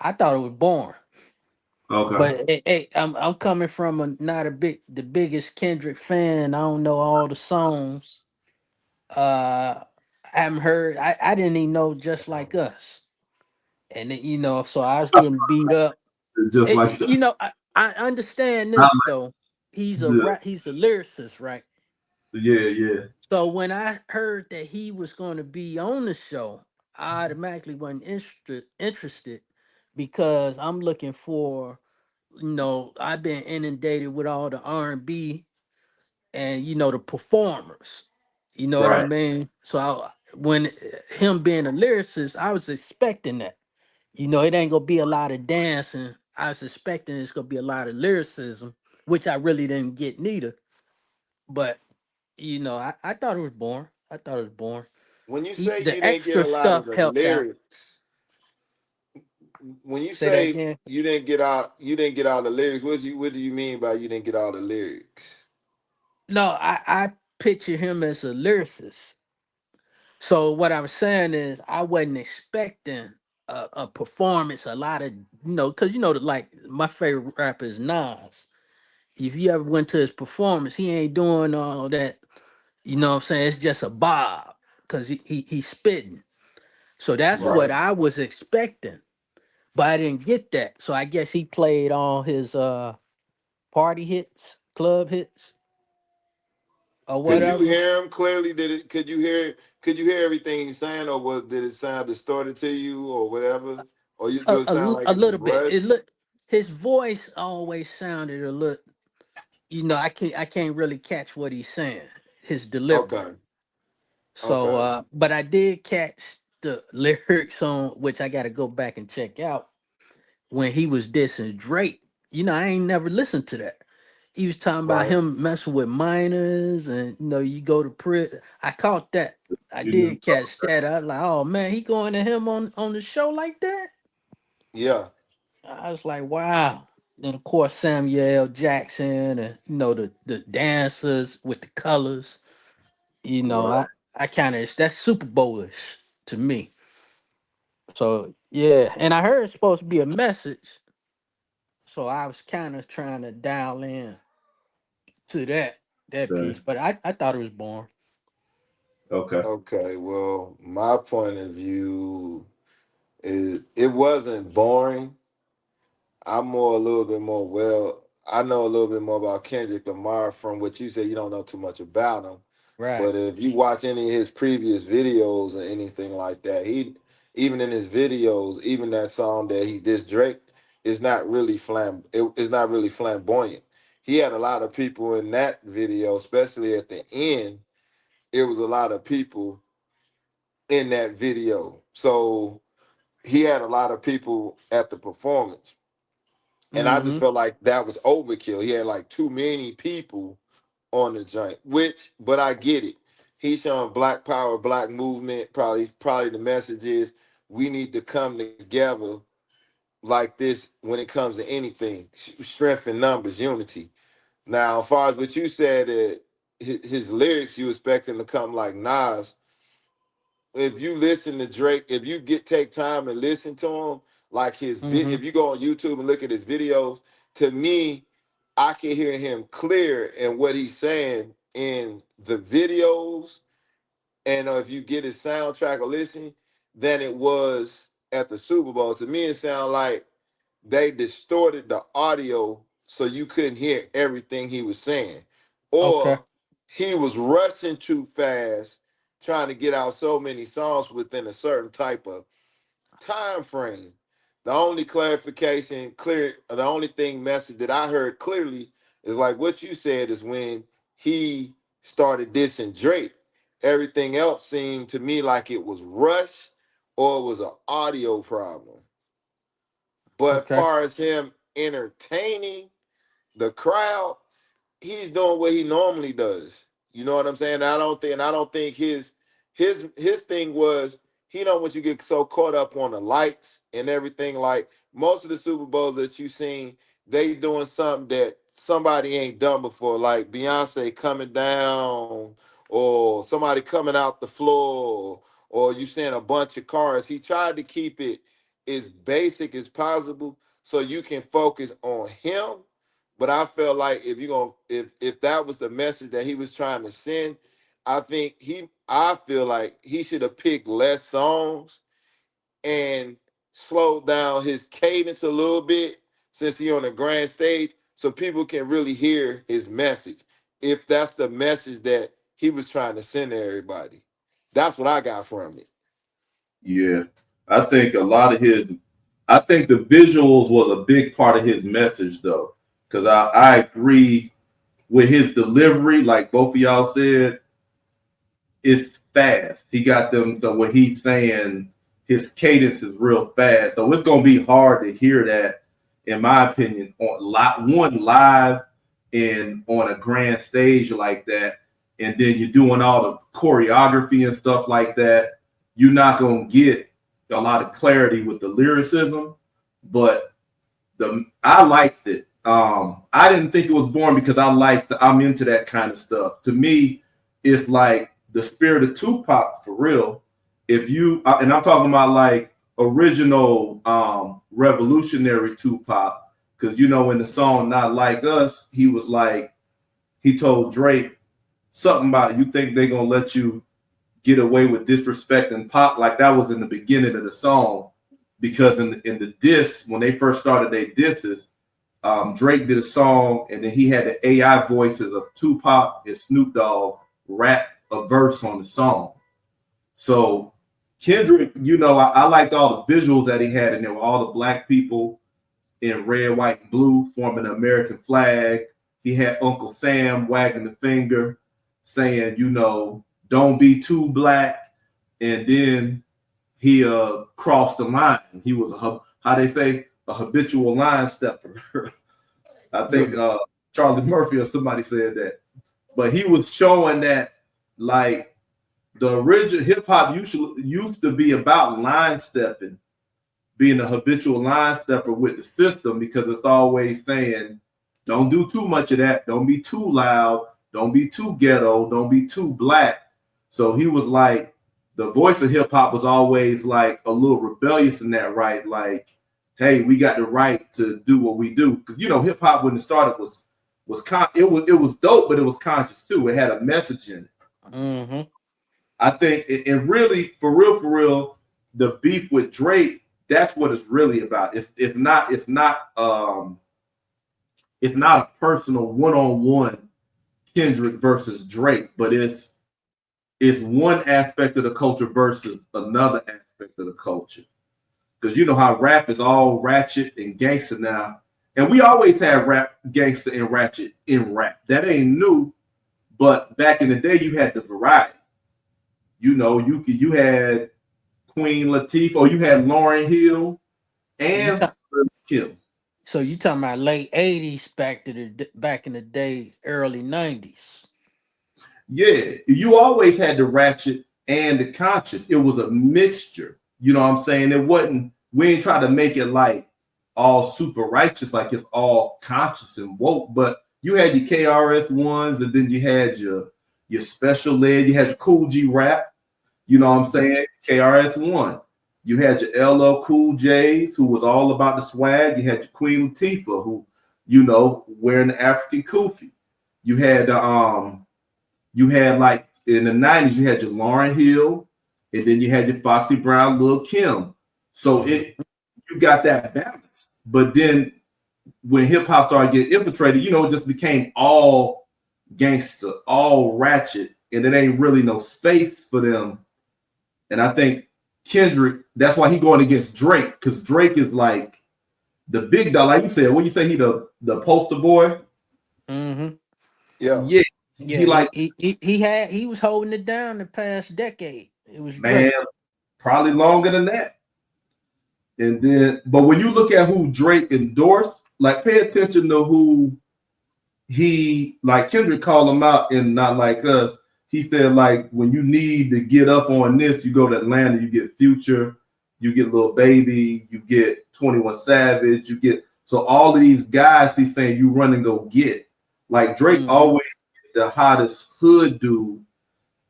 I thought it was boring. Okay. But hey, I'm coming from not the biggest Kendrick fan. I don't know all the songs. I haven't heard. I didn't even know Just Like Us, and then, so I was getting beat up. Just like the, I understand I'm this though. He's a lyricist, right? yeah, yeah, So when I heard that he was going to be on the show, I automatically wasn't interested because I'm looking for, I've been inundated with all the R&B and the performers. You know what I right. mean? So when him being a lyricist, I was expecting that. It ain't gonna be a lot of dancing. I was expecting it's gonna be a lot of lyricism, which I really didn't get neither. But I thought it was boring. I thought it was boring. When you say The you didn't get extra a lot of stuff the helped out. lyrics, when you Say that say again. you didn't get all the lyrics, what do you mean by you didn't get all the lyrics? No, I picture him as a lyricist. So what I was saying is I wasn't expecting a performance, a lot of because like my favorite rapper is Nas. If you ever went to his performance, he ain't doing all that. You know what I'm saying? It's just a bob because he's spitting. So that's Right. what Right. I was expecting, but I didn't get that. So I guess he played all his party hits, club hits, or Could you whatever. hear him clearly? Could you hear everything he's saying, or did it sound distorted to you, or whatever? Or do it sound like A it was little bit. It rushed? look his voice always sounded a little. I can't really catch what he's saying. His delivery. Okay. So, Okay. but I did catch the lyrics on which I got to go back and check out when he was dissing Drake. I ain't never listened to that. He was talking about Right. him messing with minors, and you go to prison. I caught that. I You knew. did catch that. I was like, oh man, he going to him on the show like that. Yeah. I was like, wow. Then of course Samuel L. Jackson and the dancers with the colors. Right. I kind of that's Super Bowlish to me. So yeah, and I heard it's supposed to be a message. So I was kind of trying to dial in to that Okay. piece, but I thought it was boring. Okay. Okay. Well, my point of view is it wasn't boring. I'm more a little bit more well. I know a little bit more about Kendrick Lamar from what you said. You don't know too much about him, Right. but if you watch any of his previous videos or anything like that, he even in his videos, even that song that he did Drake is not really it's not really flamboyant. He had a lot of people in that video, especially at the end. It was a lot of people in that video, so he had a lot of people at the performance. And I just Mm-hmm. felt like that was overkill. He had like too many people on the joint, but I get it. He's showing black power, black movement. Probably the message is we need to come together like this when it comes to anything. Strength in numbers, unity. Now, as far as what you said, his lyrics, you expect him to come like Nas. If you listen to Drake, if you take time and listen to him, like Mm-hmm. if you go on YouTube and look at his videos, to me, I can hear him clear in what he's saying in the videos, and if you get his soundtrack or listen, than it was at the Super Bowl. To me, it sounded like they distorted the audio so you couldn't hear everything he was saying, Okay. or he was rushing too fast, trying to get out so many songs within a certain type of time frame. The only the only thing message that I heard clearly is like what you said is when he started dissing Drake. Everything else seemed to me like it was rushed or it was an audio problem. But Okay. far as him entertaining the crowd, he's doing what he normally does. You know what I'm saying? I don't think his thing was he don't want you to get so caught up on the lights and everything. Like most of the Super Bowls that you seen, they doing something that somebody ain't done before, like Beyonce coming down or somebody coming out the floor or you seeing a bunch of cars. He tried to keep it as basic as possible so you can focus on him. But I felt like if you're gonna if that was the message that he was trying to send, I feel like he should have picked less songs and slowed down his cadence a little bit since he on the grand stage so people can really hear his message. If that's the message that he was trying to send to everybody. That's what I got from it. Yeah. I think I think the visuals was a big part of his message though. Cause I agree with his delivery, like both of y'all said, it's fast. He got them. So what he's saying, his cadence is real fast. So it's gonna be hard to hear that, in my opinion, on live and on a grand stage like that. And then you're doing all the choreography and stuff like that. You're not gonna get a lot of clarity with the lyricism, but I liked it. I didn't think it was boring because I'm into that kind of stuff. To me, it's like the spirit of Tupac for real. If you and I'm talking about like original revolutionary Tupac, because you know in the song "Not Like Us," he was like he told Drake something about you think they're gonna let you get away with disrespecting Pac, like that was in the beginning of the song, because in the diss when they first started their disses, Drake did a song and then he had the AI voices of Tupac and Snoop Dogg rap a verse on the song. So Kendrick, you know, I liked all the visuals that he had in there with all the black people in red, white, and blue forming the American flag. He had Uncle Sam wagging the finger saying, you know, don't be too black. And then he crossed the line. He was how they say a habitual line stepper. I think Charlie Murphy or somebody said that. But he was showing that like the original hip hop used to be about line stepping, being a habitual line stepper with the system, because it's always saying, don't do too much of that. Don't be too loud. Don't be too ghetto. Don't be too black. So he was like, the voice of hip hop was always like a little rebellious in that, right? Like, hey, we got the right to do what we do. Because you know, hip hop when it started was it was dope, but it was conscious too. It had a message in it. Mm-hmm. I think, and really, for real, the beef with Drake, that's what it's really about. It's not a personal one-on-one Kendrick versus Drake, but it's one aspect of the culture versus another aspect of the culture. Because you know how rap is all ratchet and gangster now. And we always had rap, gangster, and ratchet in rap. That ain't new. But back in the day, you had the variety. You know, you had Queen Latifah, or you had Lauryn Hill and Kim. So you talking about late '80s back in the day, early '90s? Yeah, you always had the ratchet and the conscious. It was a mixture. You know what I'm saying? It wasn't. We ain't try to make it like all super righteous, like it's all conscious and woke. But you had your KRS ones, and then you had your special ed. You had your Cool G rap. You know what I'm saying? KRS-One. You had your LL Cool J's, who was all about the swag. You had your Queen Latifah, who, you know, wearing the African kufi. You had like in the 90s, you had your Lauryn Hill, and then you had your Foxy Brown, Lil Kim. So you got that balance. But then when hip hop started getting infiltrated, you know, it just became all gangster, all ratchet, and it ain't really no space for them. And I think Kendrick, that's why he going against Drake, because Drake is like the big dog. Like you said, when you say he the poster boy, Mm-hmm. yeah, Yeah, he was holding it down the past decade. It was man, Drake. probably longer than that. And then, but when you look at who Drake endorsed, like pay attention to who he, like Kendrick called him out in Not Like Us. He said, like, when you need to get up on this, you go to Atlanta, you get Future, you get Lil Baby, you get 21 Savage, you get, so all of these guys he's saying you run and go get. Like Drake always the hottest hood dude,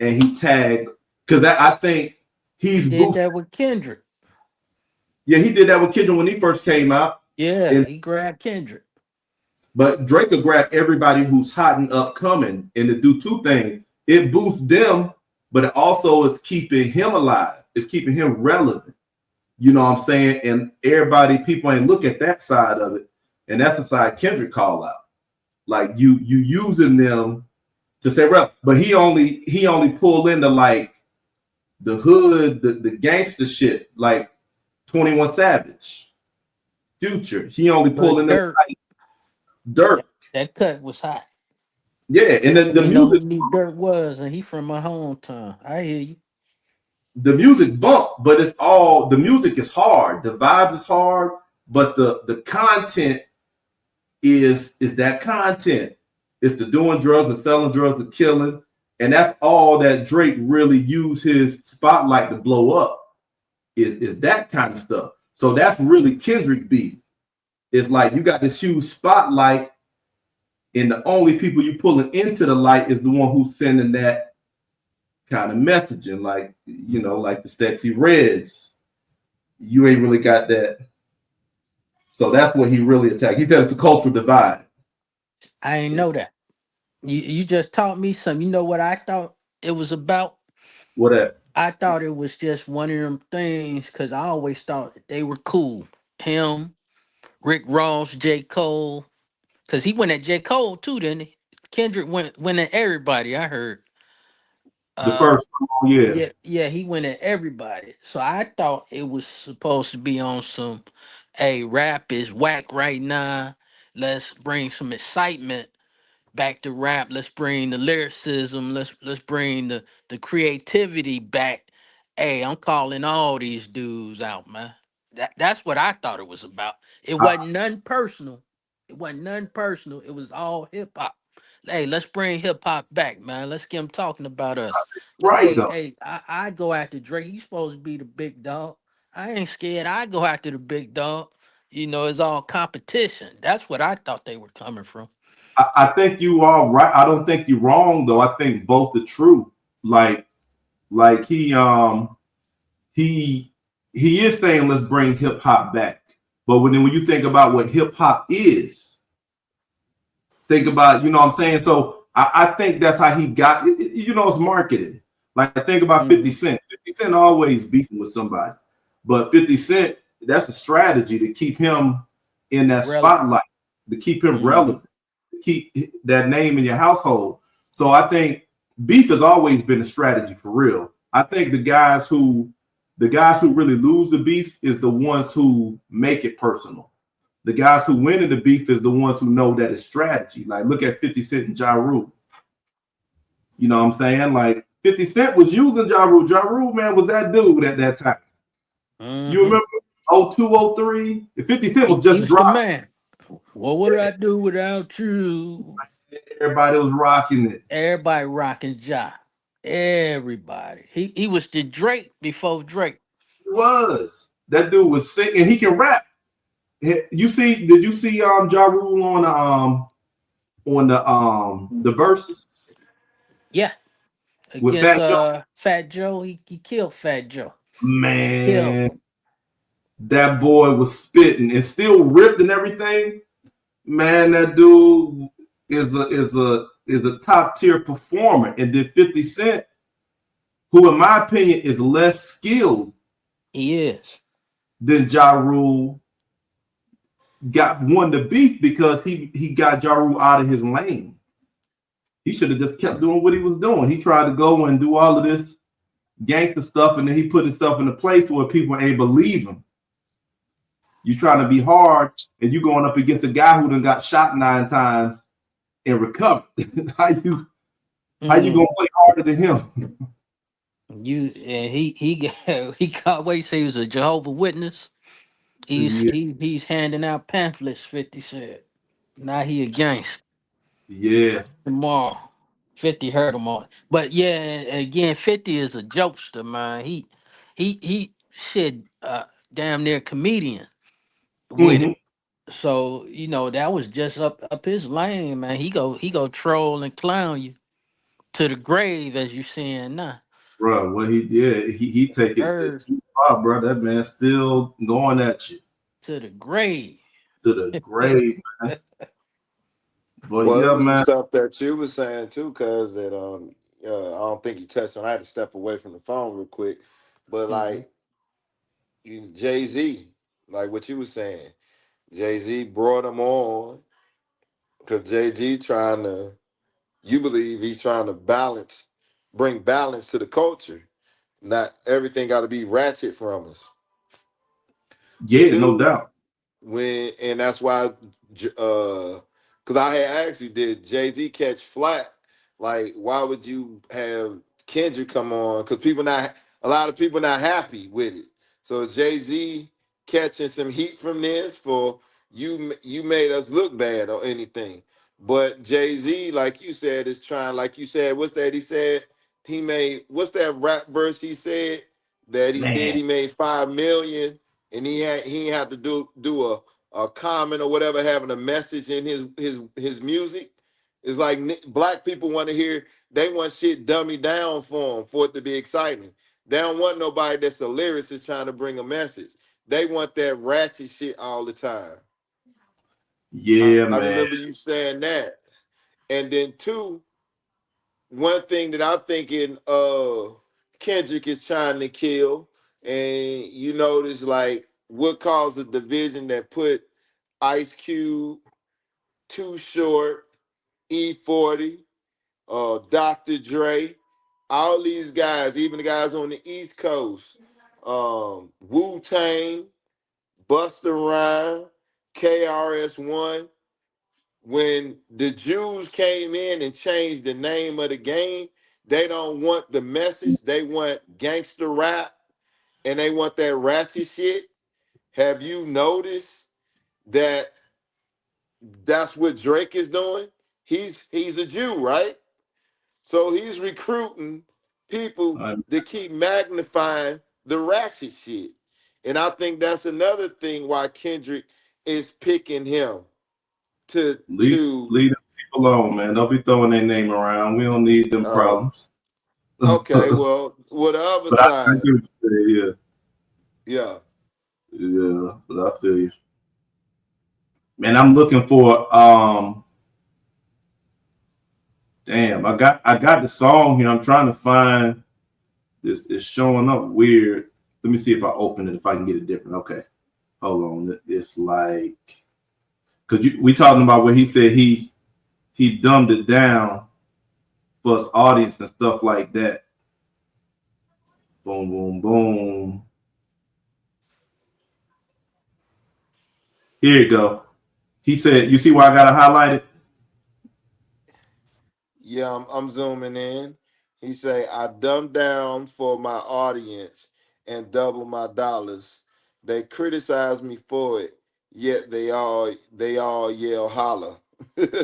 and he tagged, because I think he did that with Kendrick. Yeah, he did that with Kendrick when he first came out. Yeah, And he grabbed Kendrick. but Drake will grab everybody who's hot and upcoming and to do two things. It boosts them, but it also is keeping him alive. It's keeping him relevant. You know what I'm saying? And everybody, people ain't look at that side of it. And that's the side Kendrick call out. Like you using them to say, well, but he only pulled into like the hood, the gangster shit, like 21 Savage, Future. He only pulled But in them Dirt, like Dirt. that cut was hot. Yeah, and the You know music, who Lee Dirt was, and he from my hometown. I hear you. the music bump, but it's all the music is hard. The vibes is hard, but the content is that content. It's the doing drugs, the selling drugs, the killing, and that's all that Drake really used his spotlight to blow up. Is that kind of stuff. So that's really Kendrick beef. It's like you got this huge spotlight, and the only people you pulling into the light is the one who's sending that kind of messaging, like like the Sexy Reds. You ain't really got that. So that's what he really attacked. He said it's a cultural divide. I ain't know that. You just taught me something. You know what I thought it was about? What that? I thought it was just one of them things because I always thought they were cool. Him, Rick Ross, J. Cole, because he went at J. Cole too, didn't he? Kendrick went at everybody. I heard. The Uh, first song, yeah. yeah, he went at everybody. So I thought it was supposed to be on some, hey, rap is whack right now. Let's bring some excitement back to rap. Let's bring the lyricism. Let's bring the creativity back. Hey, I'm calling all these dudes out, man. That's what I thought it was about. It I, wasn't nothing personal. It wasn't nothing personal. It was all hip hop. Hey, let's bring hip hop back, man. Let's get them talking about us. right Hey, though. hey, I go after Drake. He's supposed to be the big dog. I ain't scared. I go after the big dog. It's all competition. That's what I thought they were coming from. I think you are right. I don't think you're wrong though. I think both are true. Like he he is saying let's bring hip hop back. But when you think about what hip hop is, think about what I'm saying. So I think that's how he got it's marketing. Like I think about 50 Hmm. Cent. 50 Cent always beefing with somebody. But 50 Cent, that's a strategy to keep him in that Relevant. spotlight, to keep him Hmm. relevant, to keep that name in your household. So I think beef has always been a strategy for real. I think the guys who really lose the beef is the ones who make it personal. The guys who win in the beef is the ones who know that it's strategy. Like look at 50 Cent and Ja Rule. You know what I'm saying? Like 50 Cent was using Ja Rule. Ja Rule, man, was that dude at that time. You Hmm. remember 02, 03? If 50 Cent was He just was the dropped, man. What would I do without you? everybody was rocking it. Everybody rocking Ja. Everybody. He was the Drake before Drake. It was. That dude was sick and he can rap. Did you see Ja Rule on the verses Yeah. with Against Fat Joe? Fat Joe. He killed Fat Joe. Killed Man, him. that boy was spitting and still ripped and everything. Man, that dude is a top tier performer. And then 50 Cent, who in my opinion is less skilled He is. than Ja Rule, got won the beef because he got Ja Rule out of his lane. He should have just kept doing what he was doing. He tried to go and do all of this gangster stuff, and then he put himself in a place where people ain't believe him. You trying to be hard, and you going up against a guy who done got shot 9 times and recovered. how you how you Mm. gonna play harder than him? He got what he say he was a Jehovah Witness. Yeah, He's handing out pamphlets, 50 said. Now he a gangster. yeah. Tomorrow. 50 heard him on. But yeah, again, 50 is a jokester, man. He shit damn near comedian with it. Mm-hmm. So, that was just up his lane, man. He go troll and clown you to the grave as you seeing now. bro. What he did, he take it Heard too far, bro. That man still going at you to the grave. to the grave, man. But Well, it yeah, was some man. stuff that you was saying too, cuz that I don't think you touched on. I had to step away from the phone real quick, but Hmm. like Jay Z, like what you was saying, Jay Z brought him on because Jay Z trying to. You believe he's trying to balance, bring balance to the culture. Not everything got to be ratchet from us. Yeah, no Two, doubt. and that's why because I had asked you, did Jay-Z catch flack? Like, why would you have Kendrick come on? Because people not a lot of people not happy with it. So Jay-Z catching some heat from this for you made us look bad or anything. But Jay-Z, like you said, is trying, like you said, what's that he said? He made, what's that rap verse he said that he did? Man, He made 5 million, and he had to do a comment or whatever, having a message in his music. It's like black people want to hear, they want shit dummy down for them for it to be exciting. They don't want nobody that's a lyricist trying to bring a message. They want that ratchet shit all the time. yeah, I man. remember you saying that. And then two, one thing that I'm thinking Kendrick is trying to kill, and you notice like what caused the division that put Ice Cube, Too Short, E40, Dr. Dre, all these guys, even the guys on the East Coast, Wu Tang, Busta Rhymes, KRS-One. When the Jews came in and changed the name of the game, they don't want the message. They want gangster rap and they want that ratchet shit. Have you noticed that that's what Drake is doing? He's a Jew, right? So he's recruiting people I that keep magnifying the ratchet shit. And I think that's another thing why Kendrick is picking him leave to leave them people alone, man. Don't be throwing their name around. We don't need them uh problems. okay, But well, with the other I side, get what you say, yeah. yeah, yeah. But I feel you, man. I'm looking for damn, I got the song here. I'm trying to find this. It's showing up weird. Let me see if I open it. If I can get it different. Okay, hold on. It's like because we talking about where he said he dumbed it down for his audience and stuff like that. Boom, boom, boom. Here you go. He said, "You see why I got to highlight it? Yeah, I'm zooming in. He say, I dumb down for my audience and double my dollars. They criticize me for it, yet they all yell holla.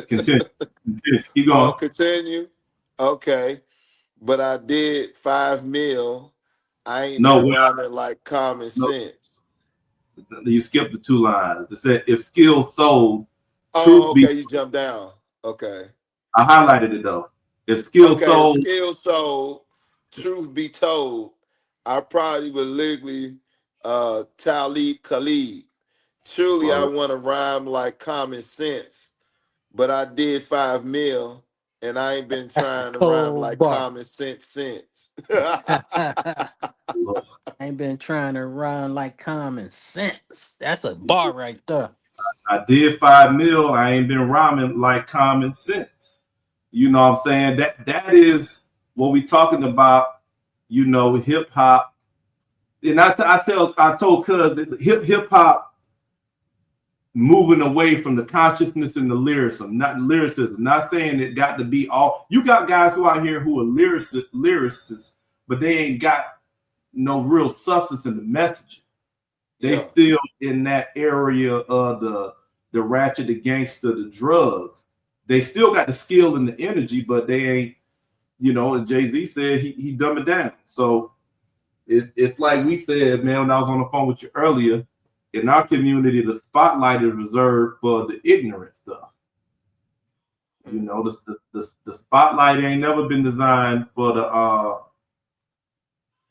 Continue, continue. Keep Oh, going. continue. Okay. But I did 5 mil. I ain't No, been what rhyming like common no, sense. you skipped the two lines. It said, if skill sold, Oh, truth be, okay, you jumped down. Okay. I highlighted it though. If skill Okay, if sold, skill sold, truth be told, I probably would literally Talib Khalid. Truly, I bro, want to rhyme like common sense, but I did 5 mil, and I ain't been That's a trying to rhyme cold like bar. common sense since. Ain't been trying to run like common sense. That's a bar right there. I did 5 mil. I ain't been rhyming like common sense. You know what I'm saying? That is what we talking about. You know, hip hop. And I told Cuz that hip hop moving away from the consciousness and the lyricism. Not saying it got to be all. You got guys who out here who are lyricists, but they ain't got no real substance in the message. They Yeah, still in that area of the ratchet, the gangster, the drugs. They still got the skill and the energy, but they ain't. You know, and Jay Z said he dumbed it down. So it's like we said, man. When I was on the phone with you earlier, in our community, the spotlight is reserved for the ignorant stuff. You mm, know, the spotlight ain't never been designed for the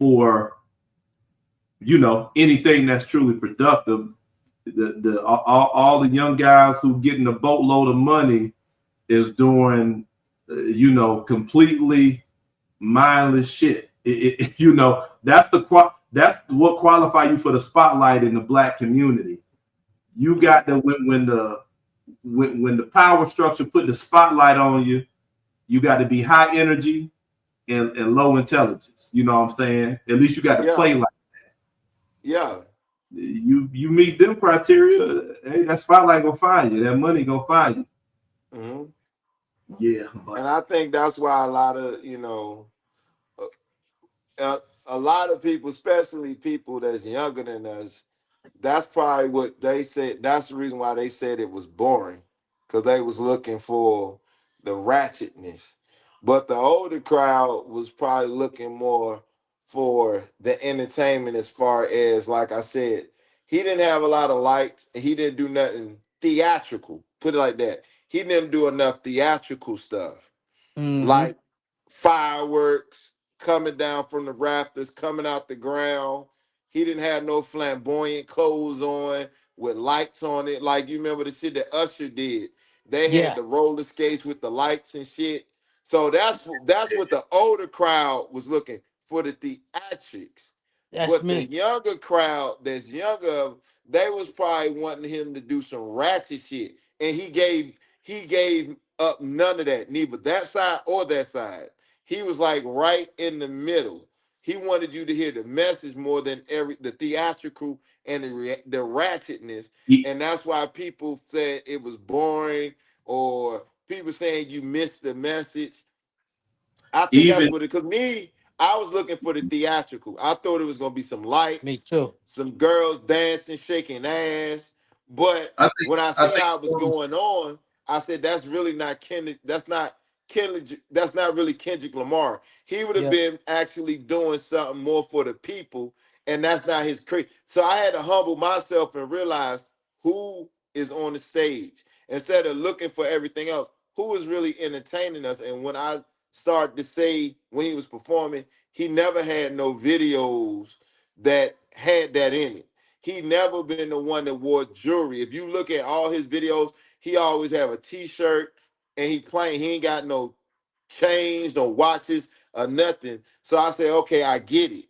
for anything that's truly productive. All the young guys who getting a boatload of money is doing completely mindless shit. That's what qualify you for the spotlight in the black community. You got to when the power structure put the spotlight on you, you got to be high energy and low intelligence. You know what I'm saying? At least you got to play like yeah. you meet them criteria. Hey, that spotlight gonna find you. That money gonna find you. Mm-hmm. Yeah, And I think that's why a lot of a lot of people, especially people that's younger than us, that's probably what they said. That's the reason why they said it was boring, because they was looking for the ratchetness. But the older crowd was probably looking more for the entertainment, as far as, like I said, he didn't have a lot of lights and he didn't do nothing theatrical. Put it like that. He didn't do enough theatrical stuff, Mm-hmm. like fireworks coming down from the rafters, coming out the ground. He didn't have no flamboyant clothes on with lights on it. Like, you remember the shit that Usher did. They had Yeah, the roller skates with the lights and shit. So that's what the older crowd was looking for, the theatrics. that's But the me. younger crowd that's younger, they was probably wanting him to do some ratchet shit. And he gave up none of that, neither that side or that side. He was like right in the middle. He wanted you to hear the message more than the theatrical and the ratchetness, and that's why people said it was boring, or people saying you missed the message. I think that's even what it. Cause me, I was looking for the theatrical. I thought it was gonna be some Me lights, too. some girls dancing, shaking ass. But I think when I I seen think how it was going on, I said that's really not Kendrick. That's not Kendrick. That's not really Kendrick Lamar. He would have Yeah. been actually doing something more for the people, and that's not his creed. So I had to humble myself and realize who is on the stage instead of looking for everything else. Who is really entertaining us? And when I started to say, when he was performing, he never had no videos that had that in it. He never been the one that wore jewelry. If you look at all his videos, he always have a t-shirt and he playing. He ain't got no chains, no watches, or nothing. So I say, okay, I get it.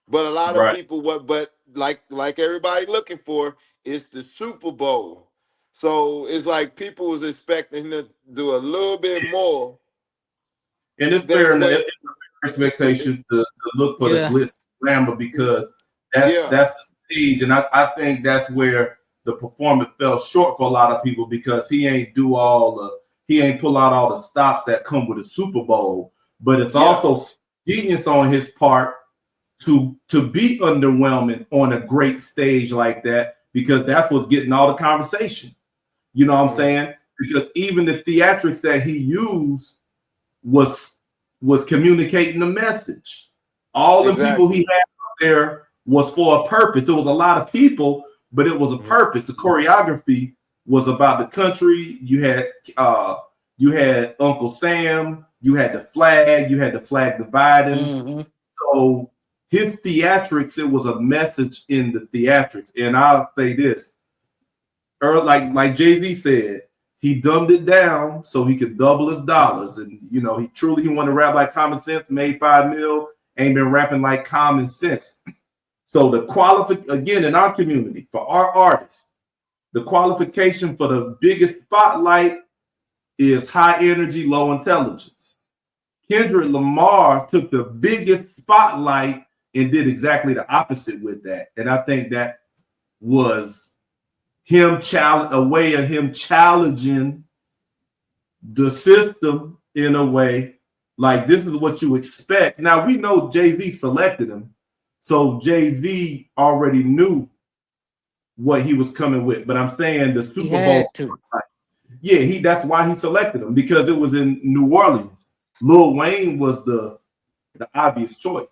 But a lot of right. people, but like everybody looking for, is the Super Bowl. So it's like people was expecting him to do a little bit more And it's fair than enough. what. It's an expectation to look for the Yeah. glitz and glamour because Yeah. that's the stage, and I think that's where the performance fell short for a lot of people because he ain't pull out all the stops that come with a Super Bowl. But it's Yeah. also genius on his part to be underwhelming on a great stage like that because that's what's getting all the conversation. You know what I'm Mhm. saying? Because even the theatrics that he used was communicating the message. All the people he Exactly. had up there was for a purpose. It was a lot of people, but it was a Mhm. purpose. The choreography was about the country. You had Uncle Sam. You had the flag dividing. Mm-hmm. So his theatrics, it was a message in the theatrics. And I'll say this, like Jay-Z said, he dumbed it down so he could double his dollars. And he wanted to rap like Common Sense, made 5 mil, ain't been rapping like Common Sense. So the again in our community, for our artists, the qualification for the biggest spotlight is high energy, low intelligence. Kendrick Lamar took the biggest spotlight and did exactly the opposite with that. And I think that was a way of him challenging the system in a way like this is what you expect. Now we know Jay-Z selected him, so Jay-Z already knew what he was coming with. But I'm saying the He Super Bowl, had to. yeah, that's why he selected him because it was in New Orleans. Lil Wayne was the obvious choice,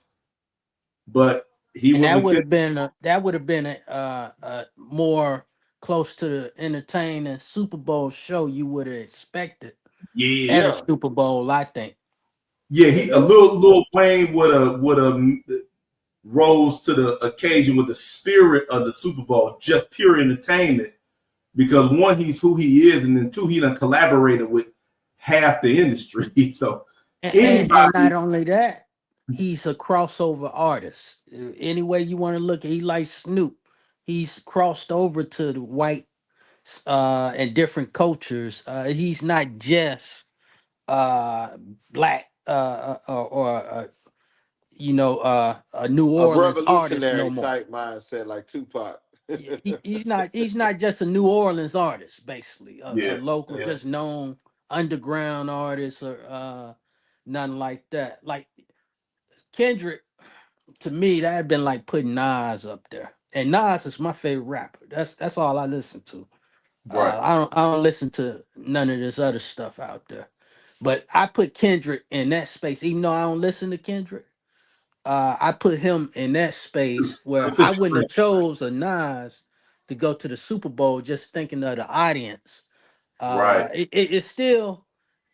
but he And went that with would Kendrick. have been a more close to the entertaining Super Bowl show you would have expected at a Yeah, Yeah. Super Bowl, I think. yeah. Yeah. He a little Lil Wayne would have rose to the occasion with the spirit of the Super Bowl, just pure entertainment. Because one, he's who he is, and then two, he done collaborated with half the industry. So And anybody, not only that, he's a crossover artist. Any way you want to look, he likes Snoop. He's crossed over to the white and different cultures. He's not just uh black a New A Orleans artist no revolutionary more. type mindset like Tupac. He's not just a New Orleans artist, basically a yeah, local, yeah, just known underground artist or nothing like that. Like Kendrick, to me, that had been like putting Nas up there, and Nas is my favorite rapper. That's all I listen to. right, I don't listen to none of this other stuff out there. But I put Kendrick in that space, even though I don't listen to Kendrick. I put him in that space where I wouldn't have specific, chose a Nas to go to the Super Bowl just thinking of the audience. right, It's still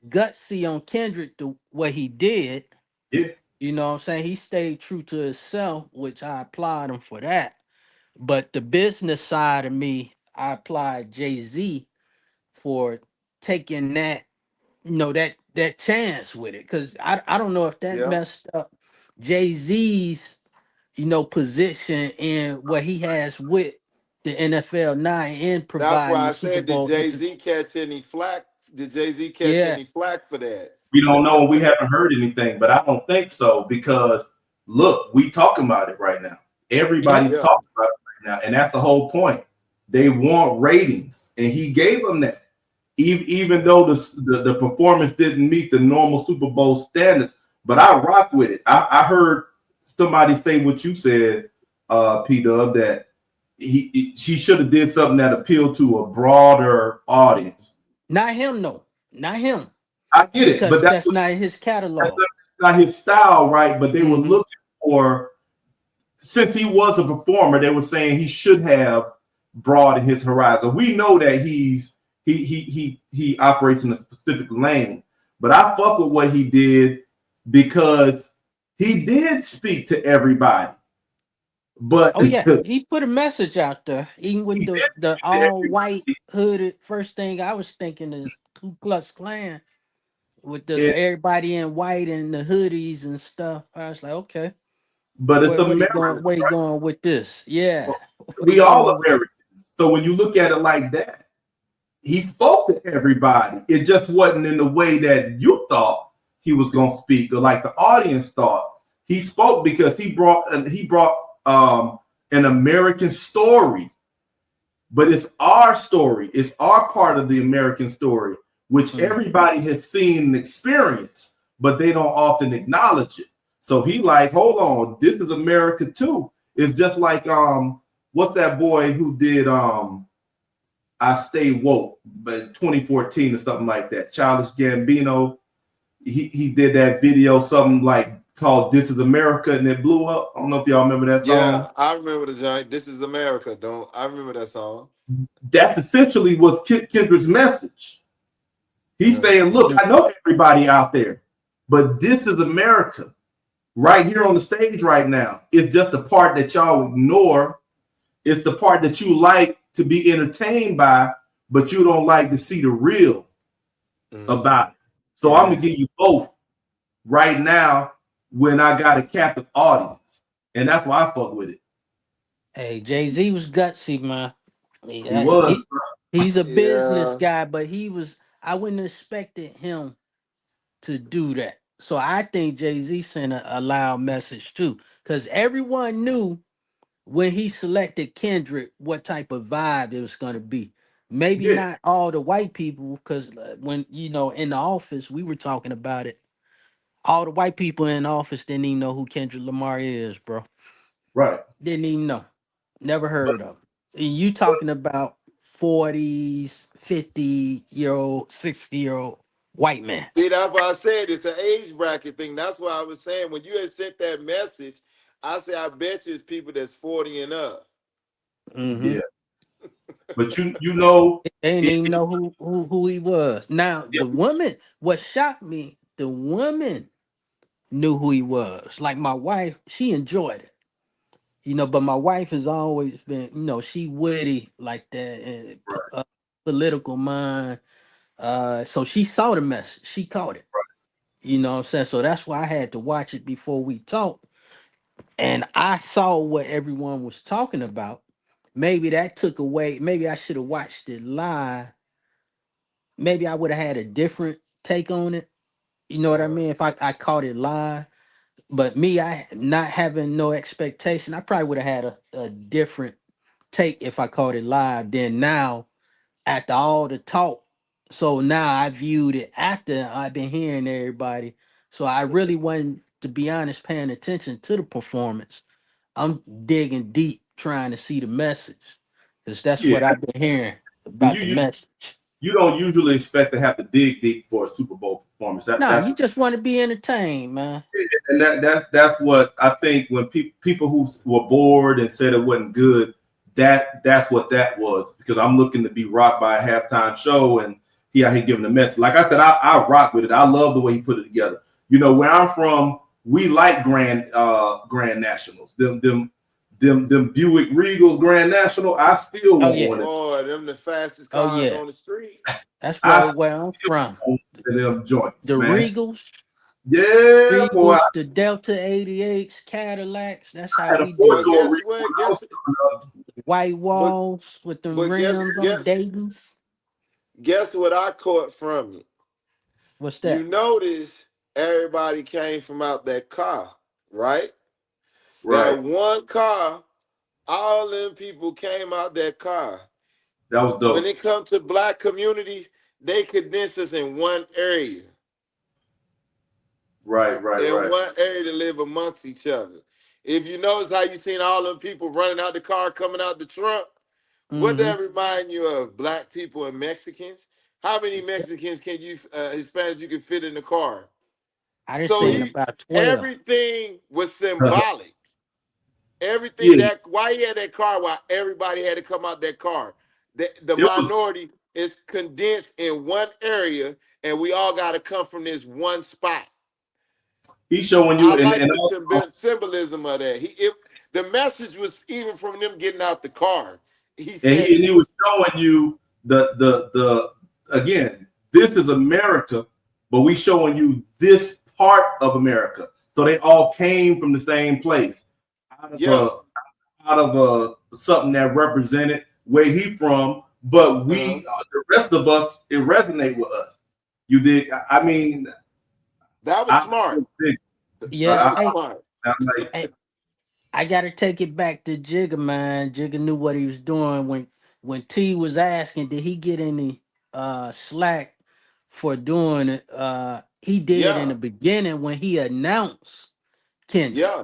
gutsy on Kendrick to what he did. yeah, You know what I'm saying? He stayed true to himself, which I applaud him for that. But the business side of me, I applied Jay-Z for taking that, that chance with it. Cause I don't know if that Yeah. messed up Jay-Z's, position in what he has with the NFL now and That's providing why the I Super said, did Bowl Jay Z catch any flack? Did Jay Z catch Yeah. any flack for that? we don't know, and we haven't heard anything, but I don't think so because look, we talking about it right now. Yeah. Everybody's Yeah. talking about it right now, and that's the whole point. They want ratings, and he gave them that. Even though the performance didn't meet the normal Super Bowl standards, but I rock with it. I heard somebody say what you said, P Dub, that she should have did something that appealed to a broader audience. Not him, no. Not him. I get it, but Because that's not his that's catalog. not his style, right? But they were Hmm. looking for, since he was a performer, they were saying he should have broadened his horizon. We know that he operates in a specific lane, but I fuck with what he did because he did speak to everybody, but Oh he yeah, did he put a message out there, even with the speak to all white everybody. hooded. First thing I was thinking is Ku Klux Klan with the It, everybody in white and the hoodies and stuff. I was like, okay, but it's where he America. going? Where he going with this? Yeah, where he We all going with? Americans. So when you look at it like that, he spoke to everybody. It just wasn't in the way that you thought he was going to speak, or like the audience thought. He spoke because he brought an American story, but it's our story. It's our part of the American story, which Mm. everybody has seen and experienced, but they don't often acknowledge it. So he like, hold on, this is America too. It's just like what's that boy who did I Stay Woke, but 2014 or something like that. Childish Gambino, he did that video, something like called "This Is America," and it blew up. I don't know if y'all remember that song. Yeah, I remember the joint. This is America, don't I remember that song? That's essentially what Kendrick's message. He's Yeah. saying, "Look, I know everybody out there, but this is America, right here on the stage right now. It's just the part that y'all ignore. It's the part that you like to be entertained by, but you don't like to see the real Mm-hmm. about it. So I'm gonna Yeah. give you both right now when I got a captive audience, and that's why I fuck with it. Hey, Jay-Z was gutsy, man. He, He uh, was, he he's a business Yeah. guy, but he was. I wouldn't have expected him to do that. So I think Jay Z sent a loud message too, because everyone knew when he selected Kendrick what type of vibe it was going to be. Maybe yeah, not all the white people, because when in the office we were talking about it. All the white people in the office didn't even know who Kendrick Lamar is, bro. right. Didn't even know. Never But, heard of him. And you but talking about 40s, 50-year-old, 60-year-old white man. See, that's why I said it's an age bracket thing. That's why I was saying when you had sent that message, I said I bet you it's people that's 40 and up. Mm-hmm. yeah, but you know, They didn't it, even it, know who he was. Now yeah, the woman, what shocked me, the woman knew who he was. Like my wife, she enjoyed it. But my wife has always been, she witty like that, and political mind. So she saw the message, she caught it. You know what I'm saying? So that's why I had to watch it before we talked, and I saw what everyone was talking about. Maybe that took away. Maybe I should have watched it live. Maybe I would have had a different take on it. You know what I Uh, mean? If I caught it live. But me, I not having no expectation, I probably would have had a different take if I caught it live. Then now, after all the talk, so now I viewed it after I've been hearing everybody. So I really wasn't, to be honest, paying attention to the performance. I'm digging deep, trying to see the message, because that's Yeah, what I've been hearing you about the you message. you don't usually expect to have to dig deep for a Super Bowl performance. No, That's you just want to be entertained, man. and that's what I think when people who were bored and said it wasn't good, that's what that was, because I'm looking to be rocked by a halftime show and he out here giving a message. Like I said, I rock with it. I love the way he put it together. Where I'm from, we like Grand Nationals. Them Buick Regals Grand National. I still Oh want yeah, one of. boy, them the fastest oh cars yeah. on the street. That's I where I'm still from. want one of them joints, The man. Regals, Yeah, boy. Regals, the Delta 88s, Cadillacs. That's how I had a we four But do it. door guess Regal what? when I was coming up. White But walls with them but guess rims on guess Dayton's. guess what I caught from it. What's You that? notice everybody came from out that car, right? Right. That one car, all them people came out that car. That was When dope. it comes to black communities, they condense us Right, right, in right. one area to live amongst each other. If you notice how you seen all them people running out the car, coming out the trunk, what Mm-hmm. that remind you of? Black people and Mexicans. How many Mexicans can you Hispanics you can fit in the car? I just So seen Mm. he about 12. everything was symbolic. Everything Yeah, that why he had that car, why everybody had to come out that car. The it was. minority is condensed in one area, and we all got to come from this one spot. He's showing you, I and like the also, symbolism of that. The message was even from them getting out the car. He and said he it. was showing you the again. This is America, but we showing you this part of America. So they all came from the same place, out of Yeah. a something that represented where he from. But Uh-huh. the rest of us, it resonate with us. You did. I mean, That was I smart. Yeah, That I, was hey, smart. I like hey, I gotta take it back to Jigga, man. Jigga knew what he was doing when T was asking, did he get any slack for doing it? He did in Yeah. the beginning when he announced Kendrick. Yeah.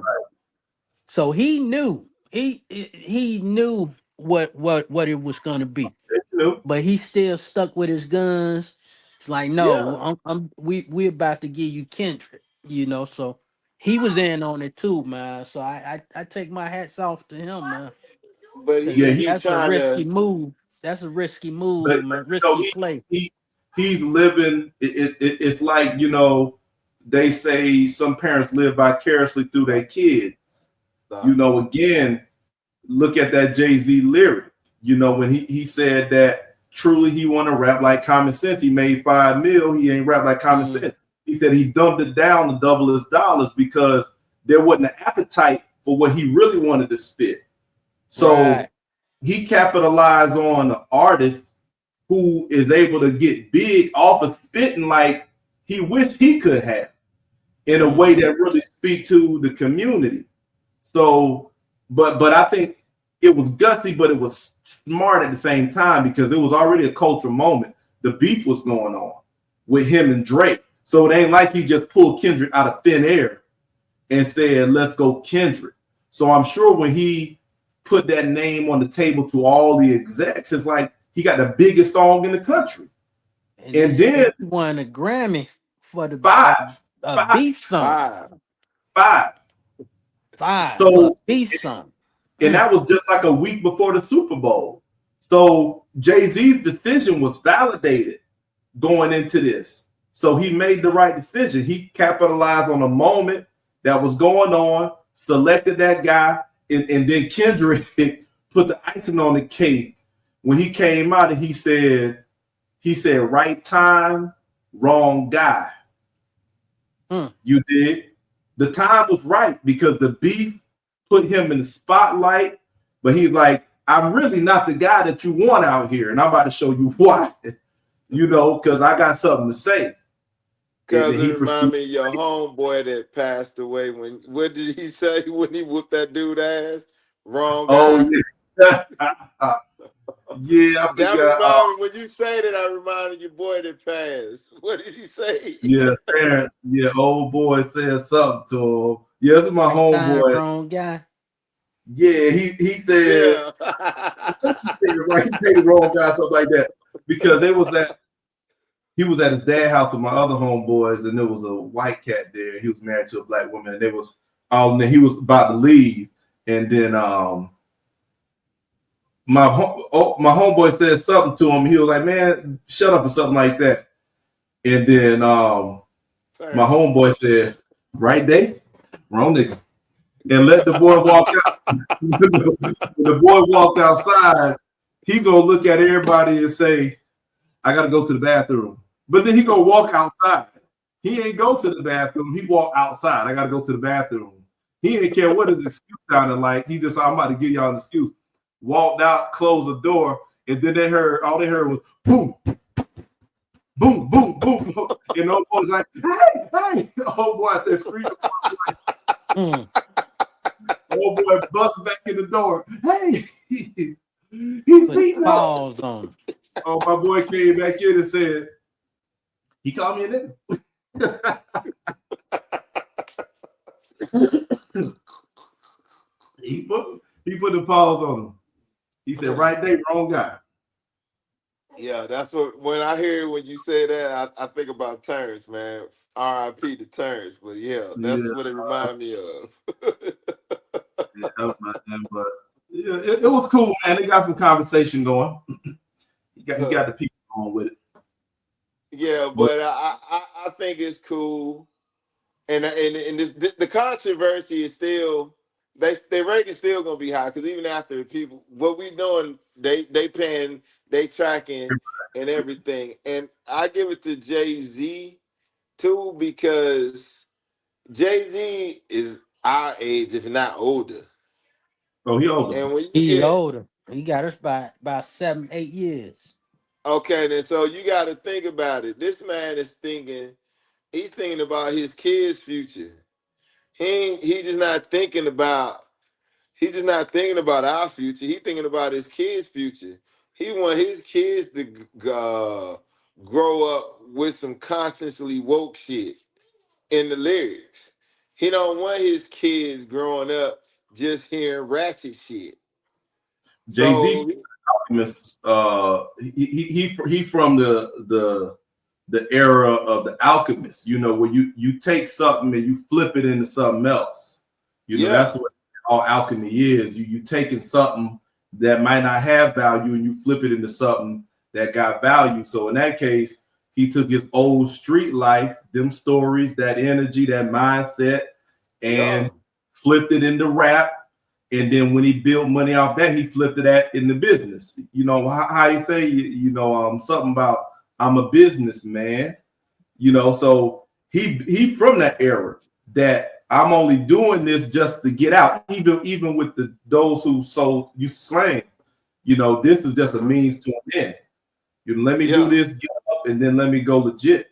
So he knew he knew what it was gonna be, it too. but he still stuck with his guns. It's like, no, Yeah. we about to give you Kendrick, So he was in on it too, man. So I take my hats off to him, man, But because Yeah, he that's a trying risky to. move. That's a risky but move, man. you know Risky play. he's living. It's like they say some parents live vicariously through their kids. Stop. Again, look at that Jay-Z lyric. When he said that truly he want to rap like Common Sense. He made 5 mil. He ain't rap like Common Mm, Sense. He said he dumped it down to double his dollars because there wasn't an appetite for what he really wanted to spit. So right. he capitalized on an artist who is able to get big off of spitting like he wished he could have, in a way Hmm. that really speak to the community. So, but I think it was gutsy, but it was smart at the same time because it was already a cultural moment. The beef was going on with him and Drake. So it ain't like he just pulled Kendrick out of thin air and said, let's go Kendrick. So I'm sure when he put that name on the table to all the execs, it's like he got the biggest song in the country. And And he then won a Grammy for the five, five, beef song. Five. five. Five for a So, beef song. and Mm. that was just like a week before the Super Bowl. So Jay-Z's decision was validated going into this. So he made the right decision. He capitalized on a moment that was going on, selected that guy. and then Kendrick put the icing on the cake when he came out and he said right time, wrong guy. Mm. You did. The time was right because the beef put him in the spotlight, but he's like, I'm really not the guy that you want out here, and I'm about to show you why. Because I got something to say. And Cause then it he remind proceeded. me of your homeboy that passed away. What did he say when he whooped that dude ass? Wrong Oh guy. yeah, yeah. I That forgot. remind me when you say that. I reminded your boy that passed. What did he say? Yeah, parents. Yeah, old boy said something to him. Yeah, this is my Right time, homeboy. wrong guy. Yeah, he said Yeah. he said it right. He said the wrong guy, something like that. Because he was at his dad's house with my other homeboys, and there was a white cat there. He was married to a black woman, and they was and he was about to leave, and then my homeboy said something to him. He was like, "Man, shut up," or something like that. And then my Turn. homeboy said, "Right day, wrong nigga," and let the boy walk out. When the boy walked outside, he gonna look at everybody and say, I gotta go to the bathroom. But then he gonna walk outside. He ain't go to the bathroom. He walked outside. I gotta go to the bathroom. He didn't care what his excuse sounded like. He just, I'm about to give y'all an excuse. Walked out, closed the door, and then all they heard was boom, boom, boom, boom, boom. And the old boy was like, hey. The old boy out there screaming. Mm. The old boy busts back in the door. Hey, he's Put beating up. paws on him. Oh, my boy came back in and said, he called me a nigga. he put the paws on him. He said, right there, wrong guy. Yeah, that's what when I hear when you say that, I think about Terrence, man. R.I.P. to Terrence. But yeah, that's Yeah, what it remind me of. yeah, man, but yeah, it was cool, man. They got some conversation going. he got the people going with it. Yeah, But but I think it's cool, and the controversy is still they rating still gonna be high because even after people what we doing they paying they tracking and everything, and I give it to Jay-Z too because Jay-Z is our age if not older, he older. and when you He get older. He got us by about 7, 8 years. okay then so you got to think about it. This man is thinking he's thinking about his kids' future. He just not thinking about he's just not thinking about our future. He's thinking about his kids' future. He want his kids to grow up with some consciously woke shit in the lyrics. He don't want his kids growing up just hearing ratchet shit. Jay Z, So he from the era of the alchemist. Where you take something and you flip it into something else. That's yeah, what all alchemy is. You taking something that might not have value and you flip it into something that got value. So in that case, he took his old street life, them stories, that energy, that mindset, yeah, and flipped it into rap. And then when he built money off that, he flipped it in the business. How you say, something about I'm a businessman. So he from that era that I'm only doing this just to get out. Even with those who sold you slang, this is just a uh-huh. means to an end. Let me do Yeah, this, get up, and then let me go legit.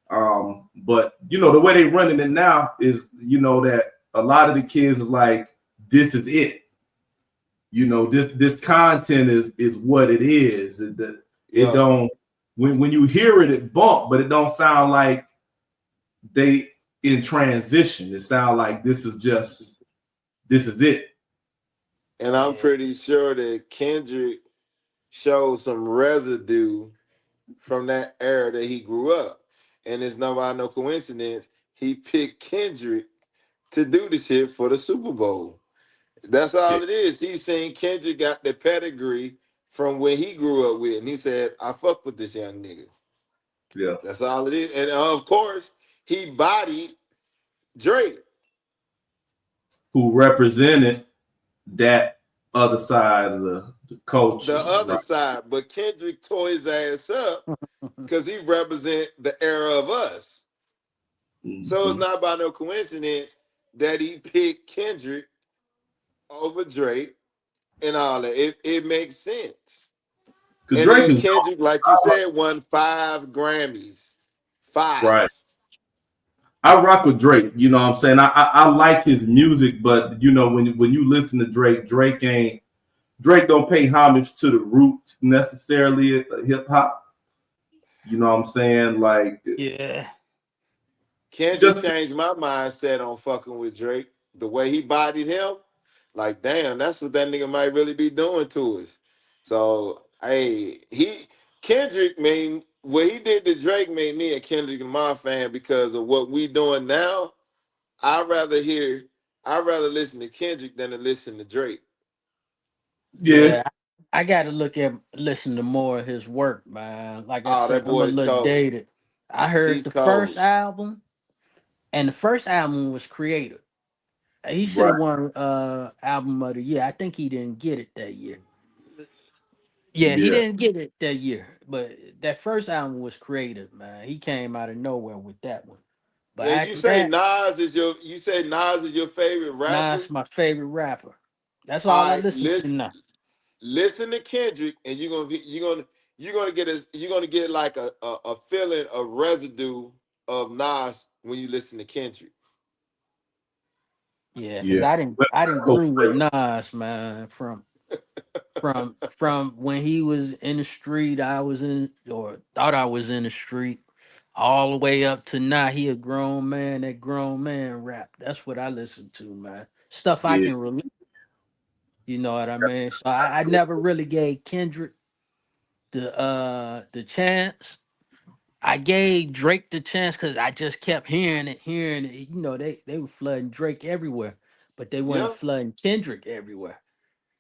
But the way they running it now is that a lot of the kids is like, this is it. This content is what it is. It yeah. don't when you hear it, it bump, but it don't sound like they in transition. It sounds like this is it. And I'm Yeah. pretty sure that Kendrick showed some residue from that era that he grew up. And it's not by no coincidence he picked Kendrick to do the shit for the Super Bowl. That's Yeah, all it is. He's saying Kendrick got the pedigree from when he grew up with, and he said, "I fuck with this young nigga." yeah. That's all it is. And of course, he bodied Drake. Who represented? that other side of the culture, The other right? side, but Kendrick tore his ass up because he represent the era of us. So it's Mm-hmm. not by no coincidence that he picked Kendrick over Drake and all that. It makes sense. Because And Drake then is Kendrick, like you said, won 5 Grammys. Five. right. I rock with Drake. You know what I'm saying? I like his music, but you know when you listen to Drake, Drake don't pay homage to the roots necessarily of hip hop. You know what I'm saying? Like Yeah. Kendrick just changed my mindset on fucking with Drake. The way he bodied him, like damn, that's what that nigga might really be doing to us. So hey, he Kendrick made what he did to Drake made me a Kendrick Lamar fan because of what we doing now. I'd rather hear, I'd rather listen to Kendrick than to listen to Drake. yeah, Yeah. I gotta listen to more of his work, man. Like I Oh, said, that I'm a boy is little cold. dated. I heard He's the first cold. album, and the first album was creative. He should right. have won album of the year. I think he didn't get it that year. Yeah, he Yeah, didn't get it that year. But that first album was creative, man. He came out of nowhere with that one. But And you after say that, Nas is your, you say Nas is your favorite rapper? Nas my favorite rapper. That's all All I right, listen to now. listen to Kendrick, and you're gonna get like a feeling of residue of Nas when you listen to Kendrick. Yeah, because yeah. I didn't So, agree with Nas, man, from when he was in the street, I was in or thought I was in the street, all the way up to now. He a grown man. That grown man rap. That's what I listen to, man. Stuff I yeah, can relate. You know what I mean? So I never really gave Kendrick the chance. I gave Drake the chance because I just kept hearing it. You know, they were flooding Drake everywhere, but they weren't Yeah. flooding Kendrick everywhere.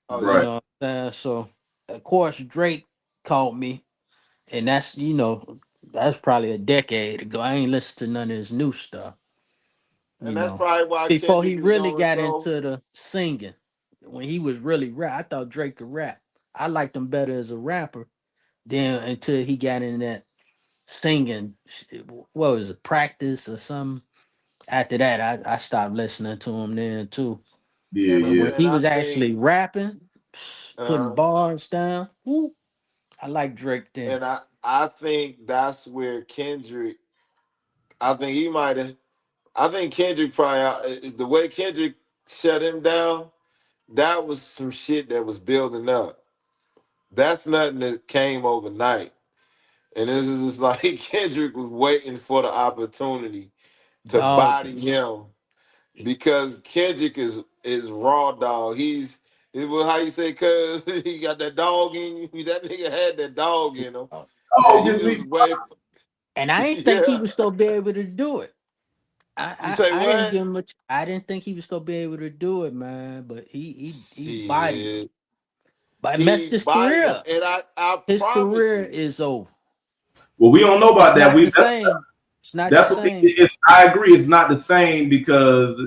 Oh You right. yeah. know what I'm saying? So of course Drake called me, and that's probably a decade ago. I ain't listened to none of his new stuff. And You that's know, probably why before he Kendrick is really doing got so. into the singing, when he was really rap, I thought Drake could rap. I liked him better as a rapper. Then until he got in that singing, what was it, practice or something? After that, I stopped listening to him then too. Yeah, And But when yeah, he I was think actually rapping, putting uh bars down, woo, I like Drake then. I think that's where Kendrick, I think he might have, I think Kendrick probably the way Kendrick shut him down, that was some shit that was building up. That's nothing that came overnight. And this is just like Kendrick was waiting for the opportunity to Dog, body him because Kendrick is raw dog. Well, how you say, cuz he got that dog in you. That nigga had that dog in him. And oh, he give was me. waiting for, and I didn't think he yeah. was gonna be able to do it. You say I didn't what? give him much. I didn't think he was gonna be able to do it, man. But he bodied him, Shit. but messed He his bodied career him. up. And I His promise career you, is over. Well, we don't know It's about that. not We the same. It's not the that's what we, same. it's. I agree. It's not the same because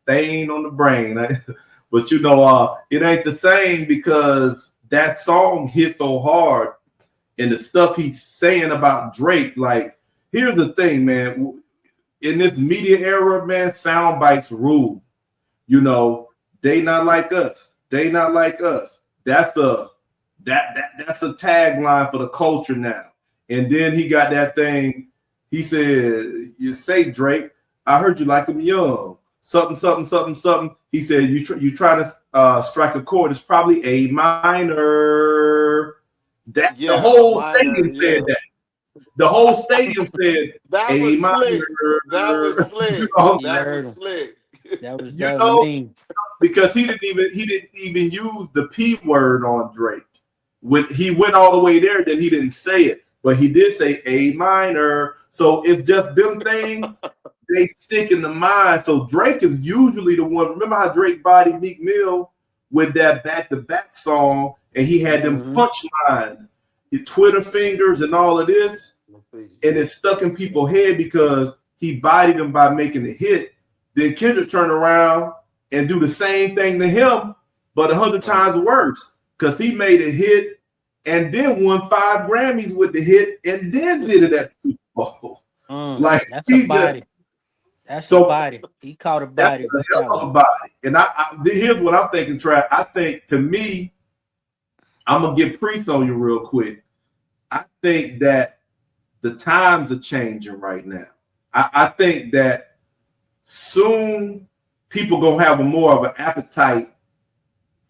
stain on the brain. But you know, it ain't the same because that song hit so hard, and the stuff he's saying about Drake. Like, here's the thing, man. In this media era, man, sound bites rule. You know, they not like us. They not like us. That's a tagline for the culture now. And then he got that thing. He said, "You say Drake, I heard you like him young. Something, something, something, something." He said, "You trying to strike a chord? It's probably A minor." That the yeah, a whole minor, stadium said yeah. that. The whole stadium said That A was minor. slick. That was you slick. know, You That heard was him. slick. you That was know, mean. because he didn't even use the P word on Drake. When he went all the way there, then he didn't say it, but he did say A minor. So it's just them things they stick in the mind. So Drake is usually the one. Remember how Drake bodied Meek Mill with that back to back song, and he had them Hmm. punchlines, the Twitter fingers, and all of this, and it stuck in people's head because he bodied them by making a hit. Then Kendrick turned around and do the same thing to him, but 100 times worse because he made a hit and then won 5 Grammys with the hit and then did it at the Super Bowl. Like That's a he just body. That's a so body. He caught a that's body a with that hell of one. a body. And here's what I'm thinking, Trav. I think to me, I'm gonna get Priest on you real quick. I think that the times are changing right now. I think that soon people gonna have a more of an appetite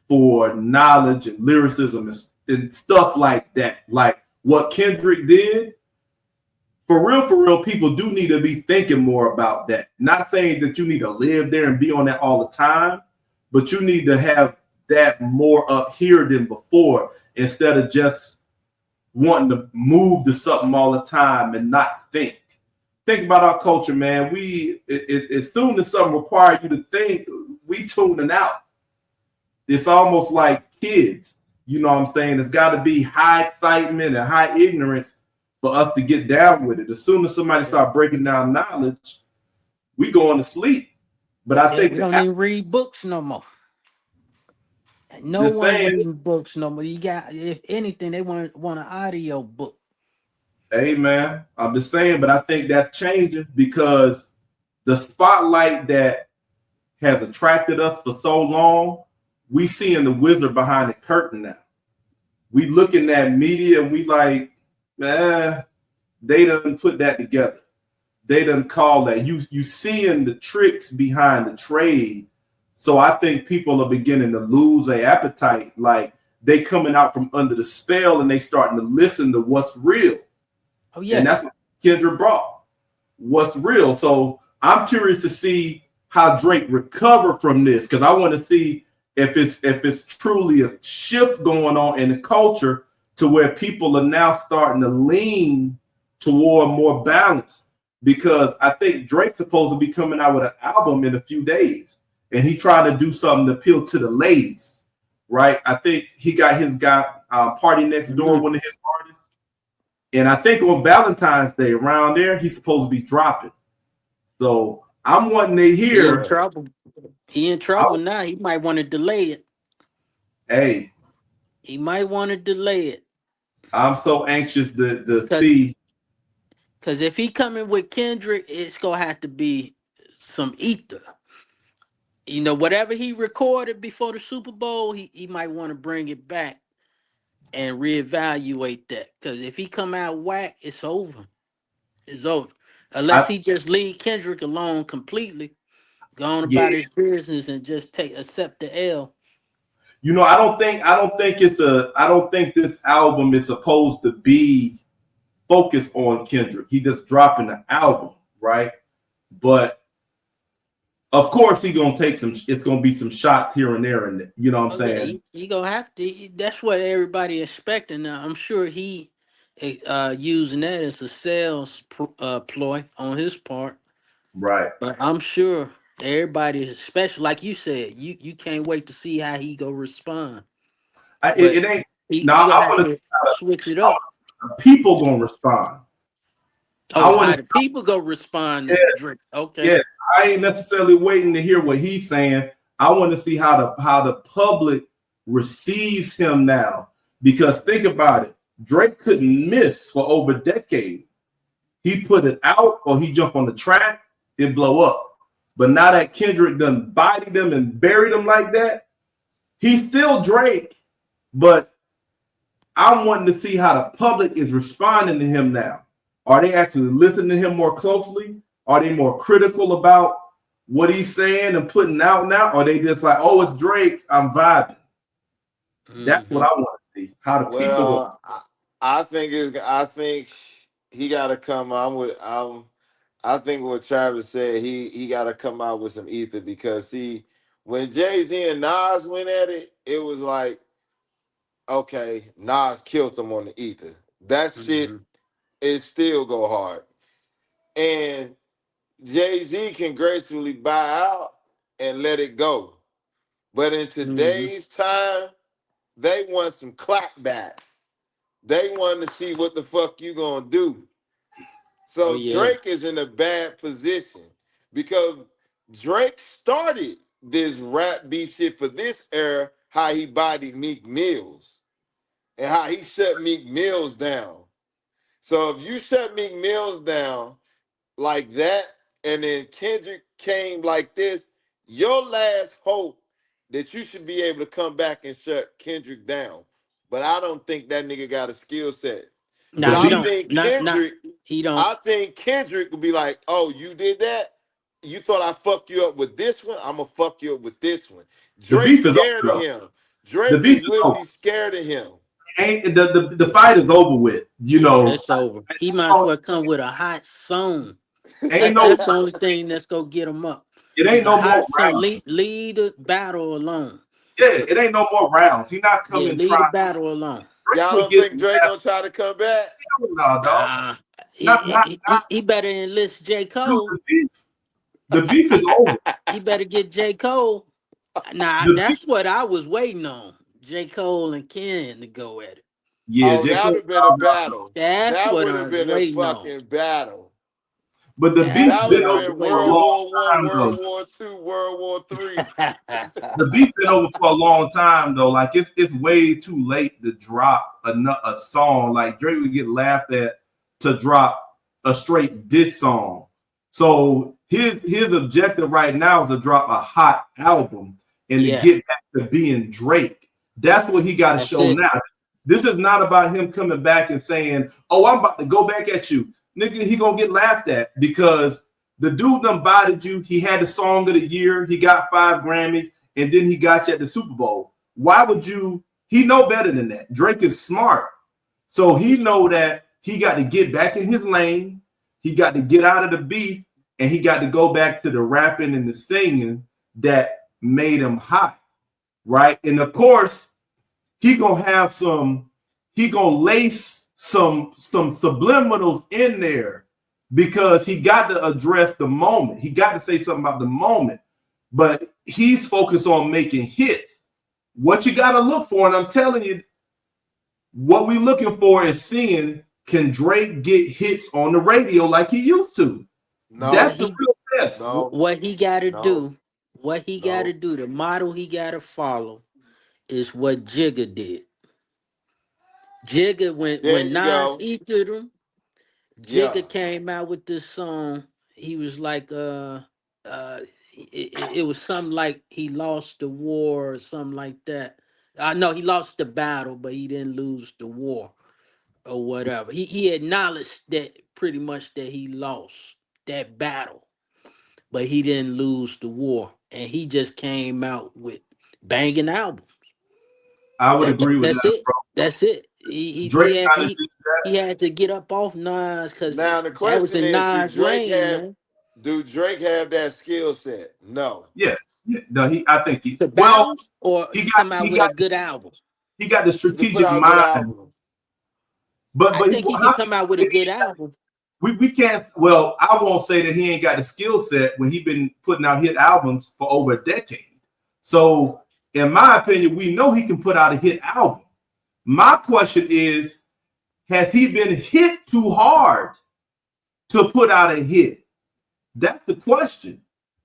for knowledge and lyricism and stuff like that. Like what Kendrick did, for real, people do need to be thinking more about that. Not saying that you need to live there and be on that all the time, but you need to have that more up here than before instead of just wanting to move to something all the time and not think. Think about our culture, man. As soon as something requires you to think, we tuning out. It's almost like kids. You know what I'm saying? It's got to be high excitement and high ignorance for us to get down with it. As soon as somebody start breaking down knowledge, we going to sleep. But I Yeah, think we don't even read books no more. No the one saying, reading books no more. You got, if anything, they want an audio book. hey man, I'm just saying, but I think that's changing because the spotlight that has attracted us for so long, we seeing the wizard behind the curtain now. We looking at media and we like, man, they done put that together. They done call that. You seeing the tricks behind the trade. So I think people are beginning to lose their appetite. Like they coming out from under the spell and they starting to listen to what's real. Oh And yeah. that's what Kendrick brought. What's real. So I'm curious to see how Drake recover from this because I want to see if it's truly a shift going on in the culture to where people are now starting to lean toward more balance. Because I think Drake's supposed to be coming out with an album in a few days, and he trying to do something to appeal to the ladies, right? I think he got his guy Party Next Door, one of his artists, and I think on Valentine's Day around there he's supposed to be dropping. So I'm wanting to He in hear. trouble. He in I, trouble now. He might want to delay it. hey, He might want to delay it. I'm so anxious to Cause, see. Cause if he coming with Kendrick, it's gonna have to be some ether. Whatever he recorded before the Super Bowl, he might want to bring it back and reevaluate that. Cause if he come out whack, it's over. It's over. Unless I he just leave Kendrick alone completely, go on yeah, about his business and just accept the L. I don't think this album is supposed to be focused on Kendrick. He just dropping the album, right? But of course he gonna take some. It's gonna be some shots here and there, and you know what I'm Oh yeah, saying, he gonna have to. That's what everybody expecting now. I'm sure he using that as a sales ploy on his part. right? But I'm sure everybody, especially like you said, you can't wait to see how he go respond. But It ain't. he Now gonna I have want to see to switch it how up. the people gonna respond. I Oh, want how to the people go respond to see. Drake? Okay. Yes, I ain't necessarily waiting to hear what he's saying. I want to see how the public receives him now. Because think about it, Drake couldn't miss for over a decade. He put it out or he jump on the track, it blow up. But now that Kendrick done bodied them and buried them like that, he's still Drake. But I'm wanting to see how the public is responding to him now. Are they actually listening to him more closely? Are they more critical about what he's saying and putting out now? Or are they just like, oh, it's Drake, I'm vibing? That's what Hmm. I want to see. How the people go. Well, I think he got to come. I think what Travis said. He got to come out with some ether because see, when Jay Z and Nas went at it, it was like, okay, Nas killed them on the ether. That shit Hmm. it still go hard, and Jay Z can gracefully buy out and let it go. But in Hmm. today's time, they want some clapback. They want to see what the fuck you gonna do. Oh So yeah. Drake is in a bad position because Drake started this rap beef shit for this era how he bodied Meek Mills and how he shut Meek Mills down. So if you shut Meek Mills down like that, and then Kendrick came like this, your last hope that you should be able to come back and shut Kendrick down. But I don't think that nigga got a skill set. The Because Nah, he I beef, don't. think Not. Kendrick, He don't. I think Kendrick would be like, oh, you did that? You thought I fucked you up with this one? I'm gonna fuck you up with this one. the Drake beef is scared over of though. him. The Drake beef is is over. literally scared of him. Ain't the fight is over with. You Yeah, know, that's over. He might as well come with a hot song. ain't no That's the only thing that's gonna get him up. it ain't Is a no more hot song. rounds. Lead the battle alone. Yeah, it ain't no more rounds. He not Yeah, coming lead trying. the battle alone. Drake Y'all would don't get think Drake gonna try to come back? no dog. Nah, Not he better enlist J. dude, Cole. the beef is over. He better get J. Cole. Nah, The beef, that's what I was waiting on. J. Cole and Ken to go at it. yeah, Oh, J. that would Cole, have been a battle. That's That what would I have was been a waiting on. fucking battle. but the beef That's That would what been have I over was been for a waiting World on. long War One, time though. World War Two, World War Three. The beef been over for a long time though. Like it's way too late to drop a song. Like Drake would get laughed at to drop a straight diss song. So his objective right now is to drop a hot album and to Yeah, get back to being Drake. That's what he got to that's show it. now. This is not about him coming back and saying, "Oh, I'm about to go back at you, nigga." He gonna get laughed at because the dude done bodied you. He had the song of the year. He got 5 Grammys, and then he got you at the Super Bowl. Why would you? He know better than that. Drake is smart, so he know that he got to get back in his lane. He got to get out of the beef, and he got to go back to the rapping and the singing that made him hot, right? And of course, he gonna have some. He gonna lace some subliminals in there because he got to address the moment. He got to say something about the moment, but he's focused on making hits. What you got to look for, and I'm telling you, what we looking for is seeing can Drake get hits on the radio like he used to. What No, That's the he real test. no, what he got to no, do, what he got to no. do, the model he got to follow is what Jigga did. Jigga There when you Nas go. eated him, Yeah, Jigga came out with this song. He was like, it was something like he lost the war or something like that. No, he lost the battle, but he didn't lose the war or whatever. He acknowledged that pretty much that he lost that battle, but he didn't lose the war, and he just came out with banging album. I would agree with That's that, it. bro. That's it. Drake kind of did He had to get up off Nas because now the that was question in is, Nas lane, man. Do Drake have that skill set? No. yes. Yeah, no, I think he To well, battle or he to got come out he with a got good album. he got the To put strategic out good mind, albums. I but think he can how come out with a good album. we can't. Well, I won't say that he ain't got the skill set when he been putting out hit albums for over a decade. So, in my opinion, we know he can put out a hit album. My question is, has he been hit too hard to put out a hit? That's the question.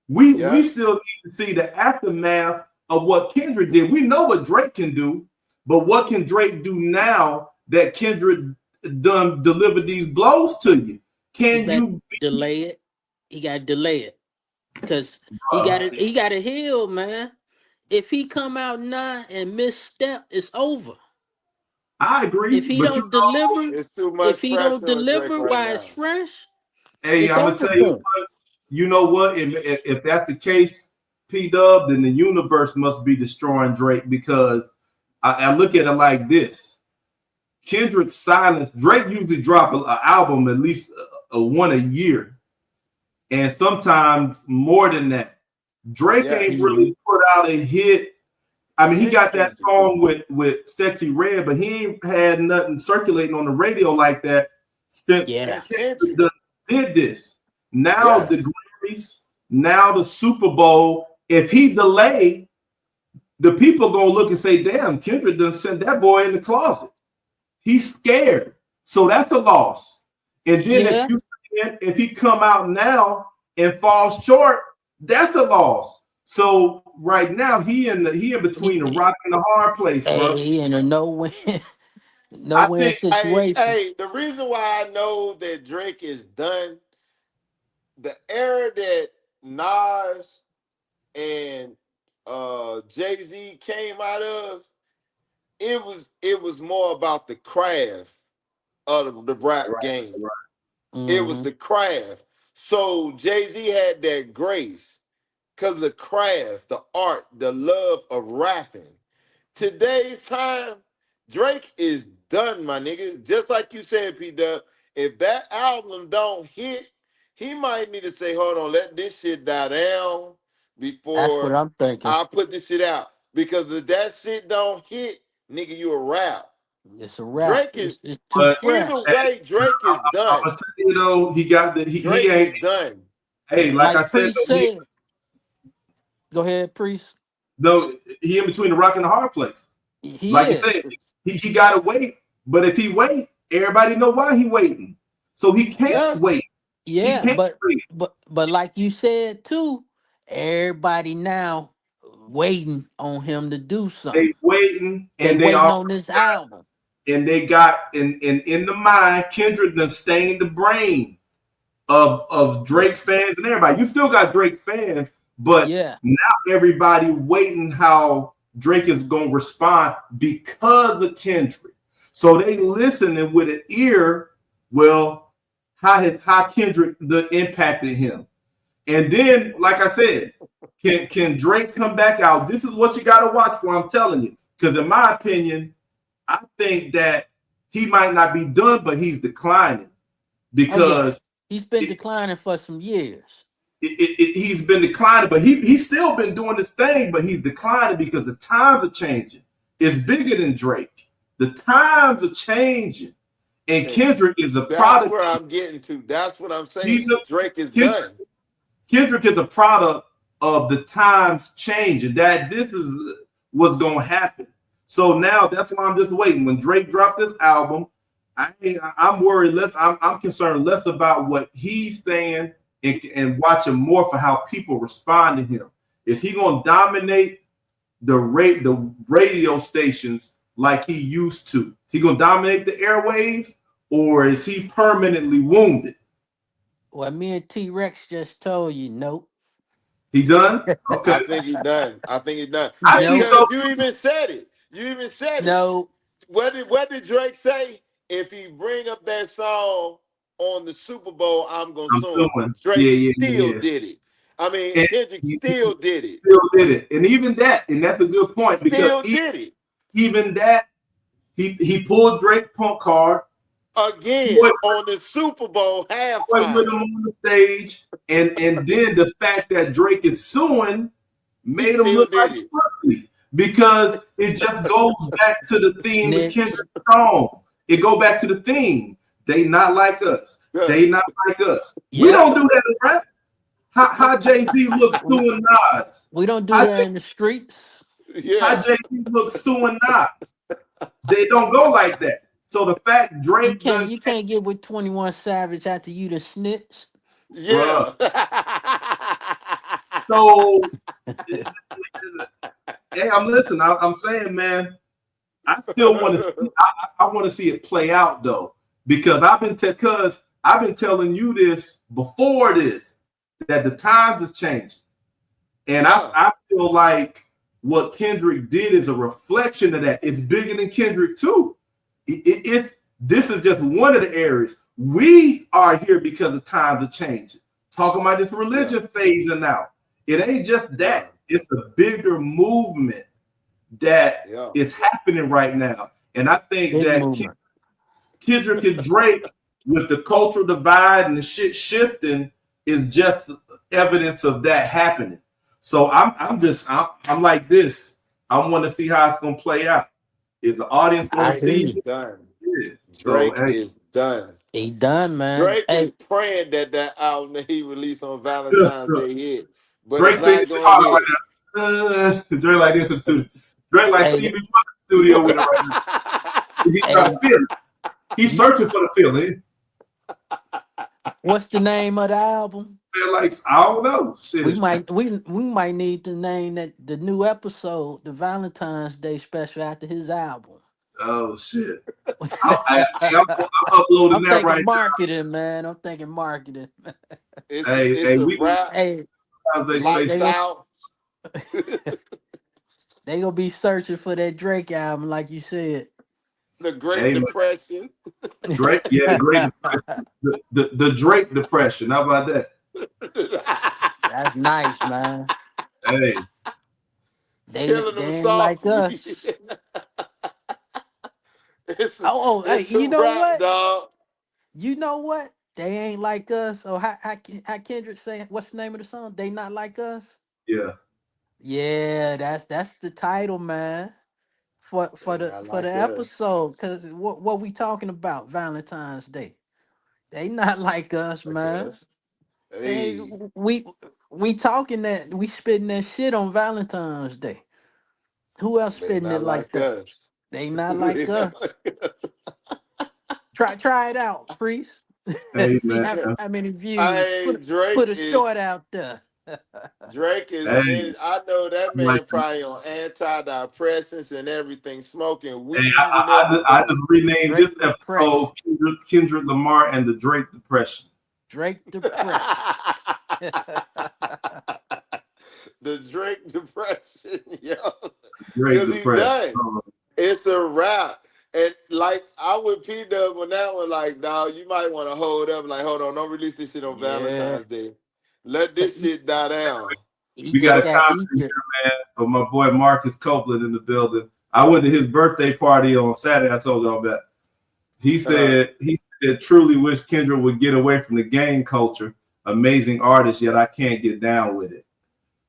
We Yes. still need to see the aftermath of what Kendrick did. We know what Drake can do, but what can Drake do now that Kendrick done delivered these blows to you? He Can better you delay it. He got to delay it because uh, he got to heal, man. If he come out now and misstep, it's over. I If agree, he but you don't deliver, It's too if much he don't pressure on Drake deliver right while it's now. fresh, hey, it's I'm gonna over tell you for him. what, you know what? If that's the case, P Dub, then the universe must be destroying Drake because I look at it like this. Kendrick's silence, Drake usually drop an album at least a one a year, and sometimes more than that. Drake ain't Yes. really Mhm. put out a hit. I mean, he Since got that Kendrick. song with Sexy Red, but he ain't had nothing circulating on the radio like that since Yeah, Since Kendrick. Kendrick did this. Now the Yes. Grammys, now the Super Bowl. If he delay, the people gonna look and say, "Damn, Kendrick done sent that boy in the closet." He's scared, so that's a loss. And then yeah. if he come out now and falls short, that's a loss. So right now he in He, between a rock and a hard place, bro. he in a no win, no I win think situation. The reason why I know that Drake is done, the era that Nas and Jay-Z came out of, it was more about the craft of the rap right, game. right. It was Hmm. the craft. So Jay-Z had that grace because the craft, the art, the love of rapping. Today's time, Drake is done, my nigga. Just like you said, P Dub, if that album don't hit, he might need to say, hold on, let this shit die down That's what before I'm thinking. I put this shit out. Because if that shit don't hit, nigga, you a rap. It's a wrap. Drake is It's too But either fresh. hey, way, Drake is I'm done. gonna tell you though, he got the he Drake ain't. is done. Hey, like I Like said Priest though, he said. Go ahead, Priest. though he in between the rock and the hard place. He Like you is. said, he gotta wait. But if he wait, everybody know why he waiting. So he can't Yes. wait. He Yeah, can't wait. but like you said too, everybody now waiting on him to do They something. waiting They and they waiting are on this album. and they got in the mind, Kendrick done stained the brain of Drake fans and everybody. You still got Drake fans, but Yeah. now everybody waiting how Drake is gonna respond because of Kendrick. So they listening with an ear. Well, how Kendrick impacted him, and then like I said, can Drake come back out? This is what you got to watch for. I'm telling you, because in my opinion, I think that he might not be done, but he's declining Oh yeah. because He's been it, declining for some years. he's been declining, but he's still been doing this thing, but he's declining because the times are changing. It's bigger than Drake. The times are changing, and And Kendrick is a that's product. where I'm getting to. That's what I'm He's saying. Drake is Kendrick, done. Kendrick is a product of the times changing. That this is what's gonna happen. So now that's why I'm just waiting. When Drake dropped this album, I'm worried less. I'm concerned less about what he's saying and watching more for how people respond to him. Is he gonna dominate the radio stations like he used to? Is he gonna dominate the airwaves, or is he permanently wounded? Well, me and T Rex just told you, nope. He done? Okay. I think he done. I think he done. I think Nope. so. Because you even said it. You even said it. No. What did Drake say? If he bring up that song on the Super Bowl, I'm gonna I'm sue him. doing. Yeah, Drake yeah, still yeah. did it. I mean, And Kendrick he still did it. still did it. And even that, and that's a good point because Still did it. even that, he pulled Drake punk card, Again toyed, on the Super Bowl toyed with him halftime. on the stage, and then the fact that Drake is suing He made him still look like did a it. pussy because it just goes back to the theme of Snitch. Kendrick's song. It go back to the theme. They not like us. They Yes. not like us. We Yep. don't do that in rap. How Jay-Z looks W- suing Nas. We don't do How, that in the streets. how Yeah. Jay-Z looks suing Nas. They don't go like that. So the fact You Drake can't done, you can't get with 21 Savage after you the snitch. bruh. Yeah. So, hey, I'm listening. I'm saying, man, I still want to see. I want to see it play out though, because I've been telling you this before this that the times is changing, and Yeah. I feel like what Kendrick did is a reflection of that. It's bigger than Kendrick too. This is just one of the areas we are here because the times are changing. Talking about this Yeah. religion phasing out. It ain't just Yeah. that. It's a bigger movement that Yeah. is happening right now. And I think Big that movement. Kendrick and Drake, with the cultural divide and the shit shifting, is just evidence of that happening. So I'm like this. I want to see how it's gonna play out. Is the audience gonna I hear Drake receive is you. it? done. Yeah. So Drake hey, is done. He done, man. Drake is Hey, praying that that album that he released on Valentine's Day hit, but it's Drake finished not his gonna heart right hit. now. Drake like this in the studio. Drake like hey, Stevie Wonder in the studio with it right now. He's trying to hey, feel it. He's you searching for the feeling. what's the name of the album? Man, like I don't know. Shit. We might need to name that the new episode the Valentine's Day special after his album. Oh shit. I'm uploading I'm that thinking right marketing, man. I'm thinking marketing. now. Hey, It's hey, a we rap, Hey, as they say, they gonna lifestyle. they gonna be searching for that Drake album, like you said. The Great hey man, Depression. Drake, yeah, the great the Drake depression. How about that? That's nice, man. Hey, Killing They them ain't like softly. us. Hey, It's a you know rap, what? dog. You know what? They ain't like us. Or how Kendrick say? What's the name of the song? They not like us. yeah, Yeah, that's the title, man. They not For the like us. episode, cause what we talking about Valentine's Day? They not like us, Like man. us. They Hey, we talking that we spitting that shit on Valentine's Day. Who else they spitting it not like like that? us. They not They like not us. like us. Try it out, priest. hey See man, how many views. Hey, Put a short out there. Drake is hey, minute. I know that I'm like, man probably on antidepressants and everything, smoking hey, weed and I everything. just renamed this Drake episode depression. Kendrick Lamar and the Drake depression. Drake depression. The Drake depression, yo, Drake because he depression. done. It's a wrap. And like I would P Dub on that one, like, dog, you might want to hold up, like, hold on, don't release this shit on Yeah. Valentine's Day. Let 'Cause this shit die down. he We got just a got comment Easter. for my boy Marcus Copeland in the building. I went to his birthday party on Saturday. I told y'all about. Uh, He said truly wish Kendrick would get away from the gang culture. Amazing artist, yet I can't get down with it.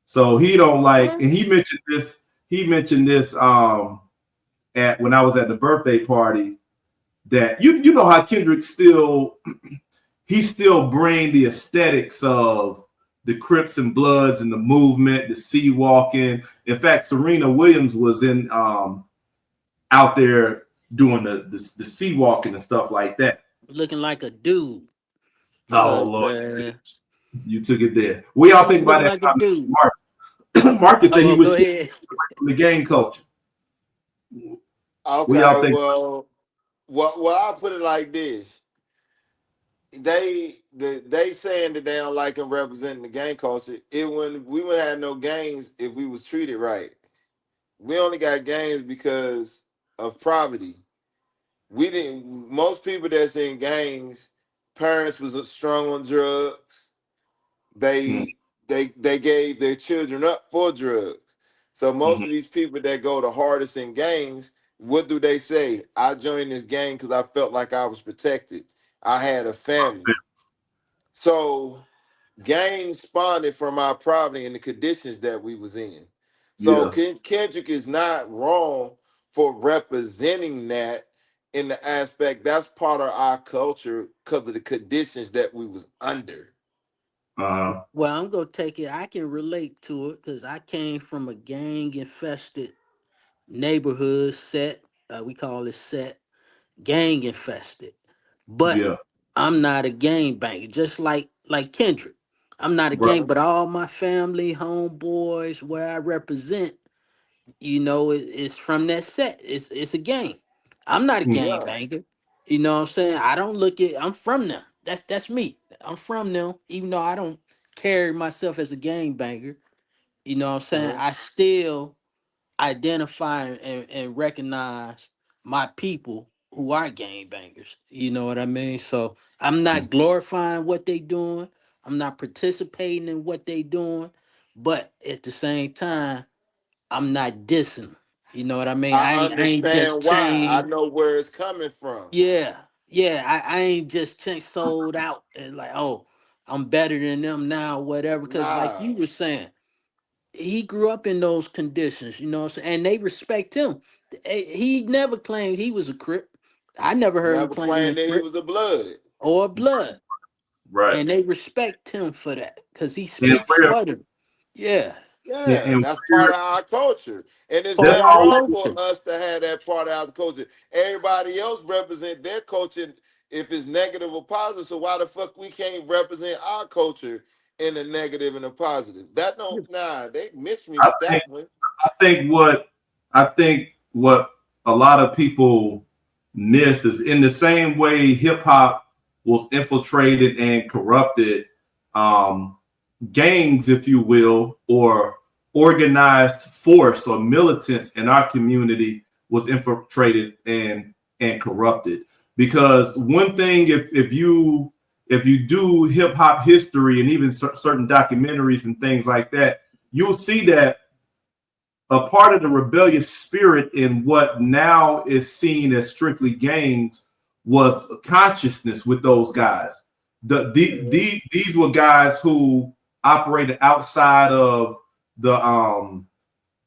So he don't like, what? and he mentioned this. He mentioned this at when I was at the birthday party that you know how Kendrick still he still bring the aesthetics of the Crips and Bloods and the movement, the sea walking. In fact, Serena Williams was in out there doing the sea walking and stuff like that. Looking like a dude. Oh Cause Lord, man, you took it there. We all he think about look that like a dude. comment. Marcus said he Go was ahead. from the gang culture. We all Okay, think, well, I'll put it like this. They saying that they don't like him representing the gang culture. It when we would have no gangs if we was treated right. We only got gangs because of poverty. We didn't. Most people that's in gangs, parents was strong on drugs. mm, They gave their children up for drugs. So most mhm, of these people that go the hardest in gangs, what do they say? I joined this gang because I felt like I was protected. I had a family. So gangs spawned from our poverty and the conditions that we was in. So yeah, Kendrick is not wrong for representing that in the aspect that's part of our culture because of the conditions that we was under. Well, I'm gonna take it. I can relate to it because I came from a gang infested neighborhood set. We call it set gang infested. But yeah, I'm not a gang banger, just like Kendrick. I'm not a right, gang, Mhm. but all my family, homeboys, where I represent, it's from that set. It's a gang. I'm not a mm, gang Yeah. banger. You know what I'm saying? I don't look at I'm from them. That's me. I'm from them, even though I don't carry myself as a gang banger. You know what I'm saying? Mhm. I still identify and recognize my people who are gang bangers. You know what I mean? So I'm mm, not glorifying what they doing. I'm not participating in what they doing, but at the same time, I'm not dissing 'em. You know what I mean? I I ain't just understand why. I chained. know where it's coming from. Yeah, yeah. I ain't just sold out and like, oh, I'm better than them now, whatever. Because like you Nah, were saying, he grew up in those conditions, you know what I'm saying? And they respect him. He never claimed he was a Crip. I never heard him never claiming claimed that he Crip was a blood. or blood. right. And they respect him for that because he And speaks where, for them. Yeah. Yeah, and that's part where of our culture. And there's Part of that's nothing our always wrong for culture. us to have that part of our culture. Everybody else represent their culture if it's negative or positive. So why the fuck we can't represent our culture in a negative and a positive. That don't nah, they missed me I with think that one. I think what I think what a lot of people miss is in the same way hip hop was infiltrated and corrupted, um, gangs, if you will, or organized force or militants in our community was infiltrated and corrupted. Because one thing, if you do hip hop history and even certain documentaries and things like that, you'll see that a part of the rebellious spirit in what now is seen as strictly gangs was consciousness with those guys. These were guys who operated outside of the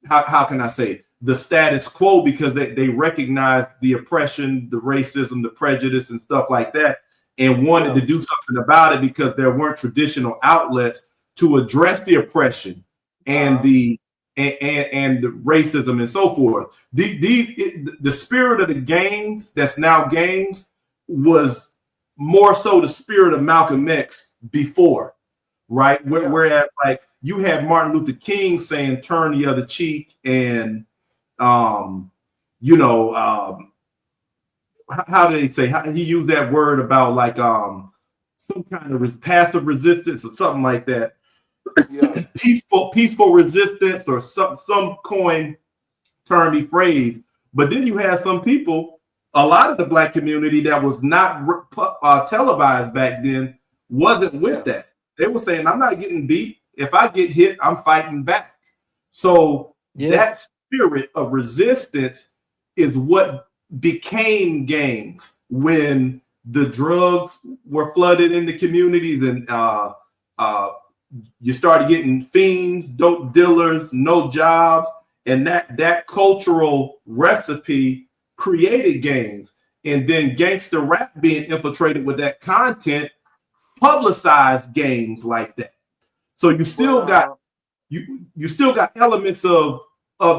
how can I say the status quo, because they recognized the oppression, the racism, the prejudice, and stuff like that, and wanted Yeah. to do something about it because there weren't traditional outlets to address the oppression and Uh-huh. and the racism and so forth. The spirit of the gangs that's now gangs was more so the spirit of Malcolm X before, right? Yeah. Whereas like you had Martin Luther King saying turn the other cheek, and um, you know, how did he say? How, he used that word about like some kind of passive resistance or something like that. Yeah. Peaceful resistance, or some coin termy phrase. But then you have some people, a lot of the black community that was not televised back then, wasn't with Yeah. that. They were saying, I'm not getting beat. If I get hit, I'm fighting back. So Yeah. that spirit of resistance is what became gangs when the drugs were flooded into communities, and uh, you started getting fiends, dope dealers, no jobs, and that cultural recipe created gangs. And then gangster rap being infiltrated with that content publicized gangs like that. So But you still got elements of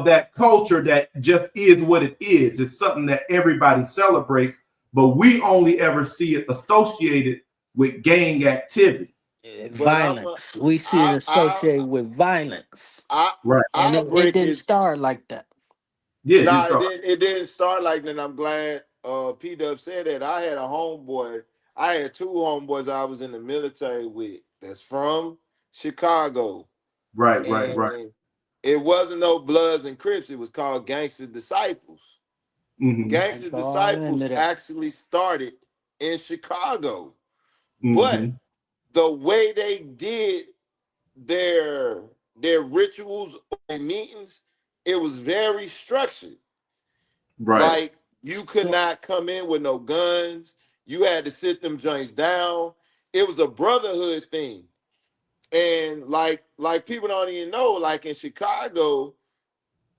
that culture that just is what it is. It's something that everybody celebrates, but we only ever see it associated with gang activity. but I'm a, Violence. We see it associated with violence, I Right. and I'll it break didn't it. start like that. Yeah, Nah, it's it didn't start like that. I'm glad P Dub said that. I had a homeboy. I had two homeboys I was in the military with that's from Chicago. right. And it wasn't no Bloods and Crips. It was called Gangster Disciples. Mm-hmm. I Gangster go all Disciples into that. actually started in Chicago. But Mm-hmm. the way they did their their rituals and meetings, it was very structured. Right. Like you could So not come in with no guns. You had to sit them joints down. It was a brotherhood thing. And like people don't even know, like in Chicago,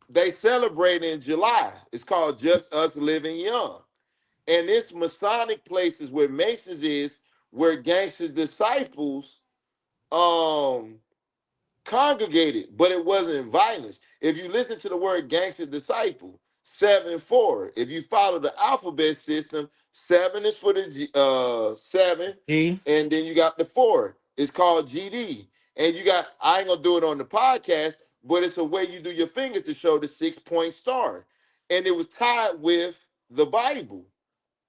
they celebrate in July. It's called Just Us Living Young. And it's Masonic places where Masons is, where gangsters disciples um congregated, but it wasn't violence. If you listen to the word gangster disciple, 7-4. If you follow the alphabet system, 7 is for the 7, G, and then you got the 4. It's called GD. And you got, I ain't gonna do it on the podcast, but it's a way you do your fingers to show the 6-point star. And it was tied with the Bible.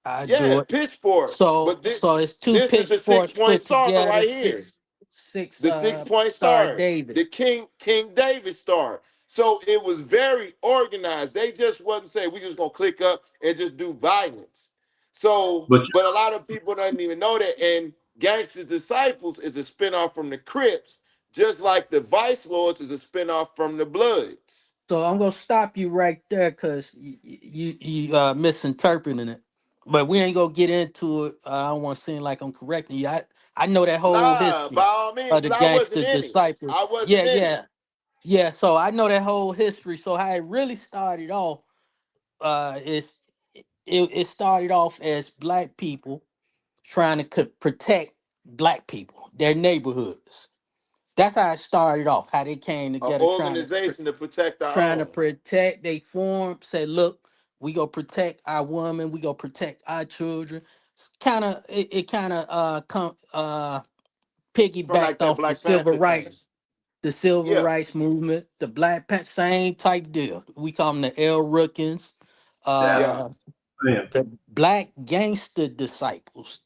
I do Yeah, it. pitchfork. So But this so it's two this is the six pitchforks point put star together, right here. six The 6 point star star, David. the King David star. So it was very organized. They just wasn't saying we just gonna click up and just do violence. So, But but a lot of people don't even know that. And Gangster's Disciples is a spinoff from the Crips, just like the Vice Lords is a spinoff from the Bloods. So I'm gonna stop you right there because you misinterpreting it. But we ain't gonna get into it. I don't want to seem like I'm correcting you. I know that whole Nah, by history all means, of the because I wasn't gangster in it. disciples. I wasn't Yeah, in it. yeah, yeah. So I know that whole history. So how it really started off, is it started off as black people trying to protect black people, their neighborhoods. That's how it started off. How they came An together organization to protect our trying to own. protect. They formed, said, "Look, we go protect our women. We go protect our children." Kind of, it kind of come. from like piggybacked that off Black Panther thing. the civil Yeah, rights movement, the Black Panther, same type deal. We call them the El Rookins, That's yeah, uh, man. the Black Gangster Disciples.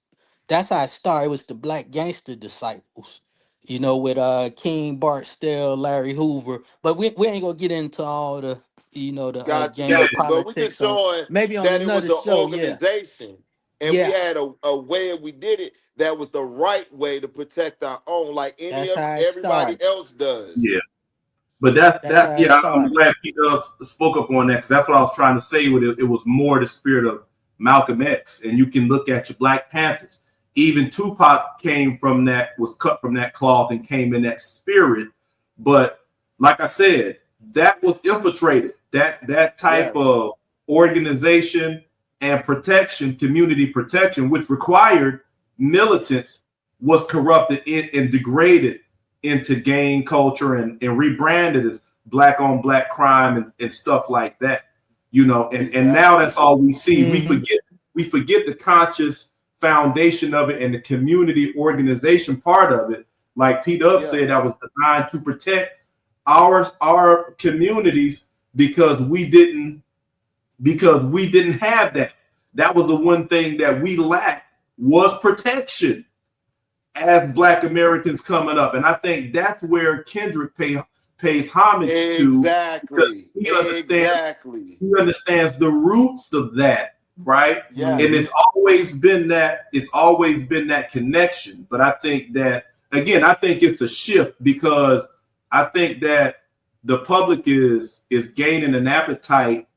That's how it started. It was the Black Gangster Disciples. You know, with King Barstow, Larry Hoover. But we ain't gonna get into all the the Yeah, gang got you. But we just politics on showing maybe on that it was another an show. Yeah, organization, and we yeah. had a way we did it that was the right way to protect our own, like any That's of how it everybody started. else does. yeah. But that's That's how it yeah. I'm started. glad Peter spoke up on that because that's what I was trying to say. With it, it was more the spirit of Malcolm X, and you can look at your Black Panthers. Even Tupac came from that, was cut from that cloth, and came in that spirit. But like I said, that was infiltrated. That type Yes. of organization and protection, community protection, which required militants, was corrupted and degraded into gang culture and rebranded as black on black crime and stuff like that. And now Exactly. that's all we see. We Hmm. forget the conscious foundation of it and the community organization part of it. Like Pete Up Yeah. said, that was designed to protect our communities because we didn't have that. That was the one thing that we lacked, was protection as Black Americans coming up. And I think that's where Kendrick pays homage to, because Exactly. he understands Exactly. he understands the roots of that, right? And Yes. Hmm. it's always been that connection. But I think that, again, I think it's a shift, because I think that the public is gaining an appetite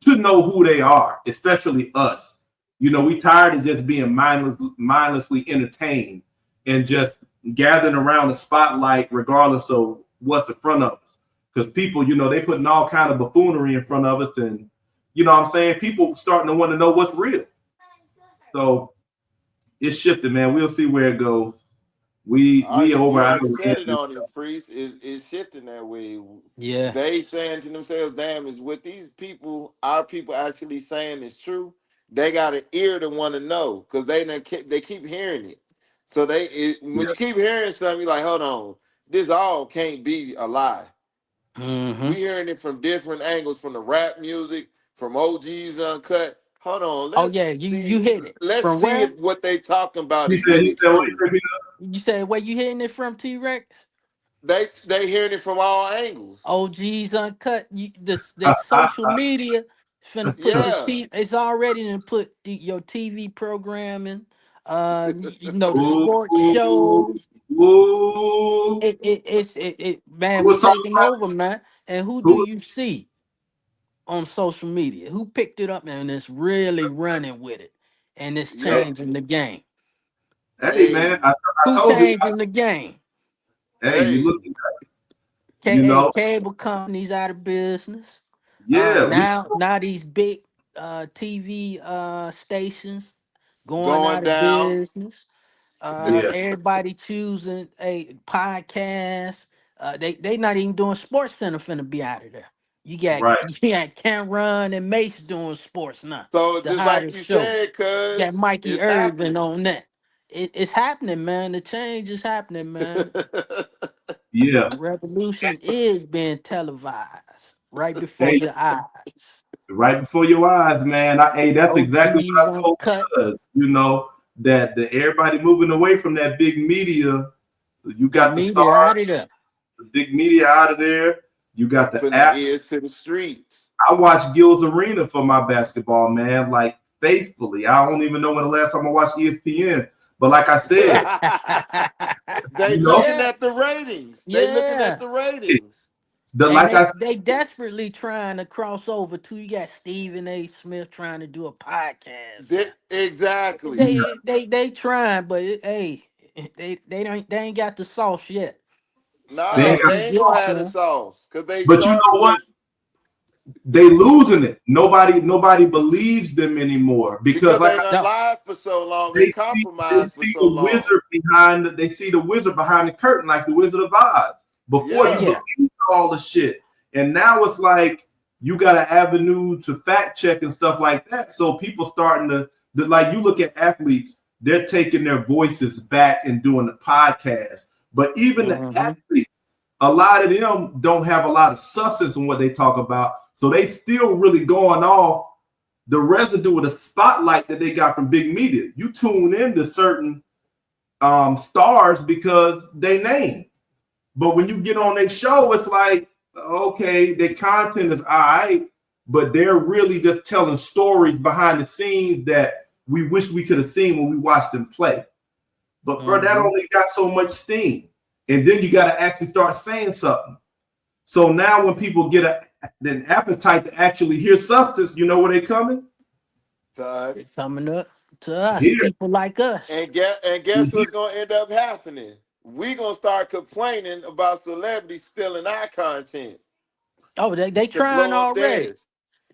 to know who they are, especially us. We tired of just being mindlessly entertained and just gathering around the spotlight, regardless of what's in front of us. Because people, they putting all kind of buffoonery in front of us, and what I'm saying, people starting to want to know what's real. So it's shifting, man. We'll see where it goes. We over You our already said it heads. on it, Freeze. Is shifting that way. Yeah. They saying to themselves, "Damn, is what these people, our people, actually saying is true." They got an ear to want to know because they keep hearing it. So when Yeah, you keep hearing something, you're like, "Hold on, this all can't be a lie." Hmm. We hearing it from different angles, from the rap music, from OG's Uncut. Hold on, Oh yeah, you hit it let's from see where? if what they talking about he is said he really said what he true. said. You said where you hitting it from, T Rex? They hearing it from all angles. OG's uncut. The social media finna put your Yeah. T. It's already to put your TV programming. The sports Ooh, shows. ooh. Man, we What's all taking over, man. And who do who? you see on social media? Who picked it up and it's really running with it, and it's Hey, Yep. changing the game? hey, man, Hey. I Who told you. changing the game? Hey, you Hey. look, you know, Cable companies out of business. yeah, Now these big TV stations going Going out of down. business. yeah, Everybody choosing a podcast. They not even doing Sports Center finna be out of there. You got right, you got Cameron and Mace doing sports now. So The just like hottest you show. said, You got cuz Mikey it's Irvin happening. on that. It's happening, man. The change is happening, man. yeah. The revolution is being televised right before Hey, your eyes. right before your eyes, man. Hey, that's exactly OG's what I told uncut. us. That everybody moving away from that big media. You The got the media star, out of there. the big media out of there. You got the Putting the apps. ears to the streets. I watch Gil's Arena for my basketball, man, like faithfully. I don't even know when the last time I watched ESPN. But like I said, They you know, looking Yeah, at the ratings. They looking at yeah. the ratings. the And like I they desperately trying to cross over too. You got Stephen A. Smith trying to do a podcast now. Exactly. yeah, They trying, but hey, they ain't got the sauce yet. they Nah, ain't Unless got, you they ain't give gonna it to have the them. sauce. Cause they but you started know what? with They losing it. Nobody believes them anymore because because like they done No. lied for so long they and see they compromised for see so the long. wizard behind the curtain, like the Wizard of Oz. Before you Yeah. look Yeah. into all the shit, and now it's like you got an avenue to fact check and stuff like that. So people starting to like, you look at athletes, they're taking their voices back and doing the podcast. But even the Mm-hmm. athletes, a lot of them don't have a lot of substance in what they talk about. So they still really going off the residue of the spotlight that they got from big media. You tune into certain stars because they name. But when you get on their show, it's like, okay, their content is all right, but they're really just telling stories behind the scenes that we wish we could have seen when we watched them play. But bro, that Mm-hmm. only got so much steam. And then you got to actually start saying something. So now when people get an appetite to actually hear substance, you know where they coming? To They're us. coming up to us, Here. people like us. And guess what's gonna end up happening? We gonna start complaining about celebrities stealing our content Oh, they to trying blow up already. theirs.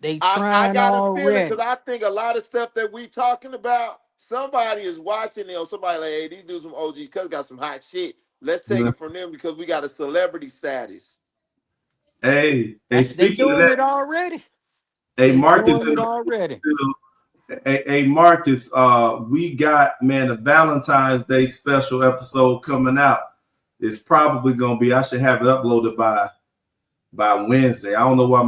They I trying got a feeling because already. I think a lot of stuff that we talking about, somebody is watching it, or somebody like, hey, these dudes from OG Cuz got some hot shit. Let's take it from them because we got a celebrity status. Hey, They speaking of doing that, it already. hey, They Marcus doing in it the already. Hey Marcus, we got a Valentine's Day special episode coming out. It's probably gonna be. I should have it uploaded by Wednesday. I don't know why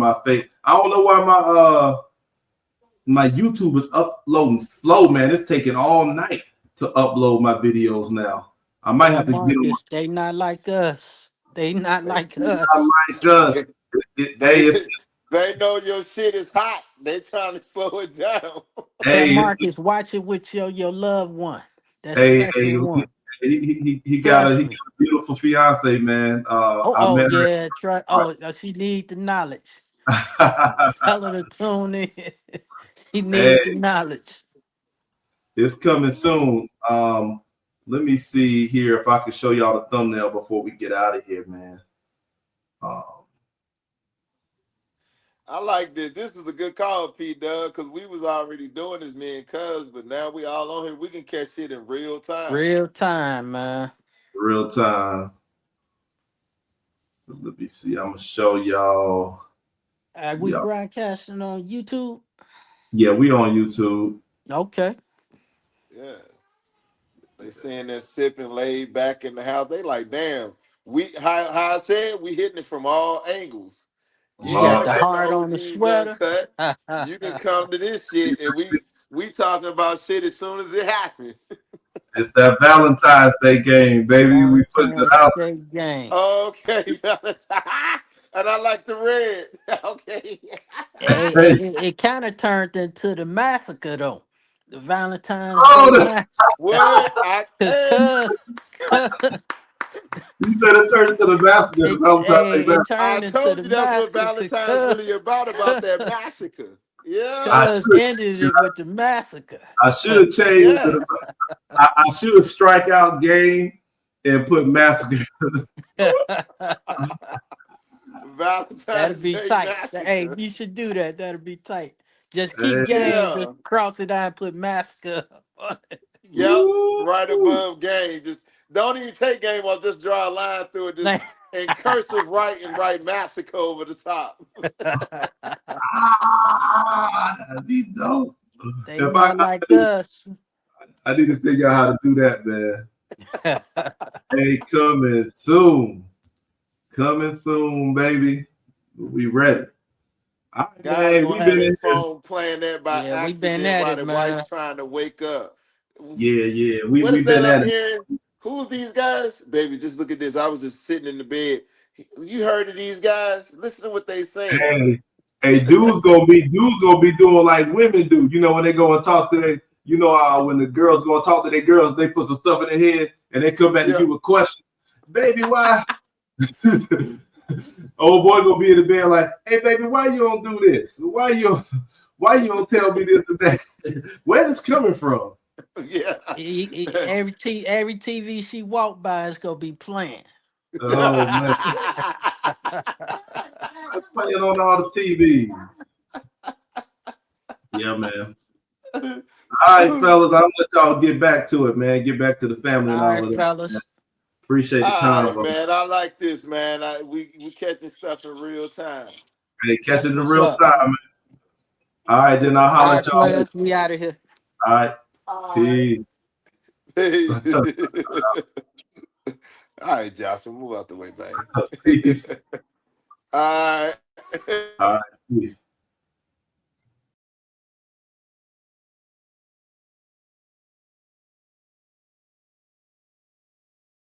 my YouTube is uploading slow, man. It's taking all night to upload my videos now. I might Tell have to get them. Marcus they not like us. They not like Not us. like us. they Hey, they know your shit is hot. They trying to slow it down. Tell hey, Marcus watch it with your loved one. That hey, special hey. one. He got Trust a me. beautiful fiance, man. I Oh met yeah. Try. her. Oh, she need the knowledge. Tell her to tune in. She Hey, need the knowledge. it's coming soon. Let me see here if I can show y'all the thumbnail before we get out of here, man. Um, I like this. This was a good call, P Dub, because we was already doing this, me and Cuz, but now we all on here. We can catch shit in real time. Real time, man. real time. Let me see. I'm gonna show y'all. We Yeah, broadcasting on YouTube. yeah, we on YouTube. Okay. Yeah. They saying they're sipping laid back in the house. They like, damn, we how I said, we hitting it from all angles. You You ain't got gotta the Uh, come to heart on the OG's sweater. uncut. You can come to this shit and we talking about shit as soon as it happens. it's that Valentine's Day game, baby. We putting it Valentine's out. Day game. Okay, and I like the red. Okay. Hey, It kind of turned into the massacre though. The Valentine's Day oh, massacre. What I hey, Cause you said it turned into the massacre. The Valentine's Day it massacre. I turned into told the you that's what massacre. Valentine's really about that massacre. Yeah. I Cuz should, ended it with the massacre. I should have changed it to the. Yes. I should have strike out game and put massacre. That'll Valentine's be Day tight. Hey, massacre. you should do that. That'll be tight. Just keep Hey, game, just Yeah. cross it out and put massacre on it. Yep. Right woo. above game. Just don't even take game off. Just draw a line through it. Just Like- in cursive write and write massacre over the top. That'd be dope. They If not like us. I need to figure out how to do that, man. Hey, coming soon, baby. We ready. All right, Guys man. gonna We have been their in here. phone playing that by Yeah, we been accident at while it, the wife's man. trying to wake up. Yeah. What We is that been I'm at it. hearing? Who's these guys? Baby, just look at this. I was just sitting in the bed. You heard of these guys? Listen to what they saying. Hey, hey, dudes gonna be doing like women do. You know when they go and talk to their, when the girls go and talk to their girls, they put some stuff in their head and they come back to Yeah. you with questions. Baby, why? Old boy gonna be in the bed like, hey baby, why you don't do this? Why you don't tell me this and that? Where this coming from? Yeah. Every TV she walk by is gonna be playing. Oh man, that's playing on all the TVs. Yeah, man. All right, fellas, I'm gonna let y'all get back to it, man. Get back to the family and All all right, of that. Man. fellas. Appreciate the All right, convo. man. I like this, man. We catching stuff in real time. Hey, catch it That's in what's real up. time, man. All right, then I'll All holler right, at y'all later. players. We out of here. All right, All right. peace. All right, Joshua, move out the way, man. Peace. All right. All right. Peace.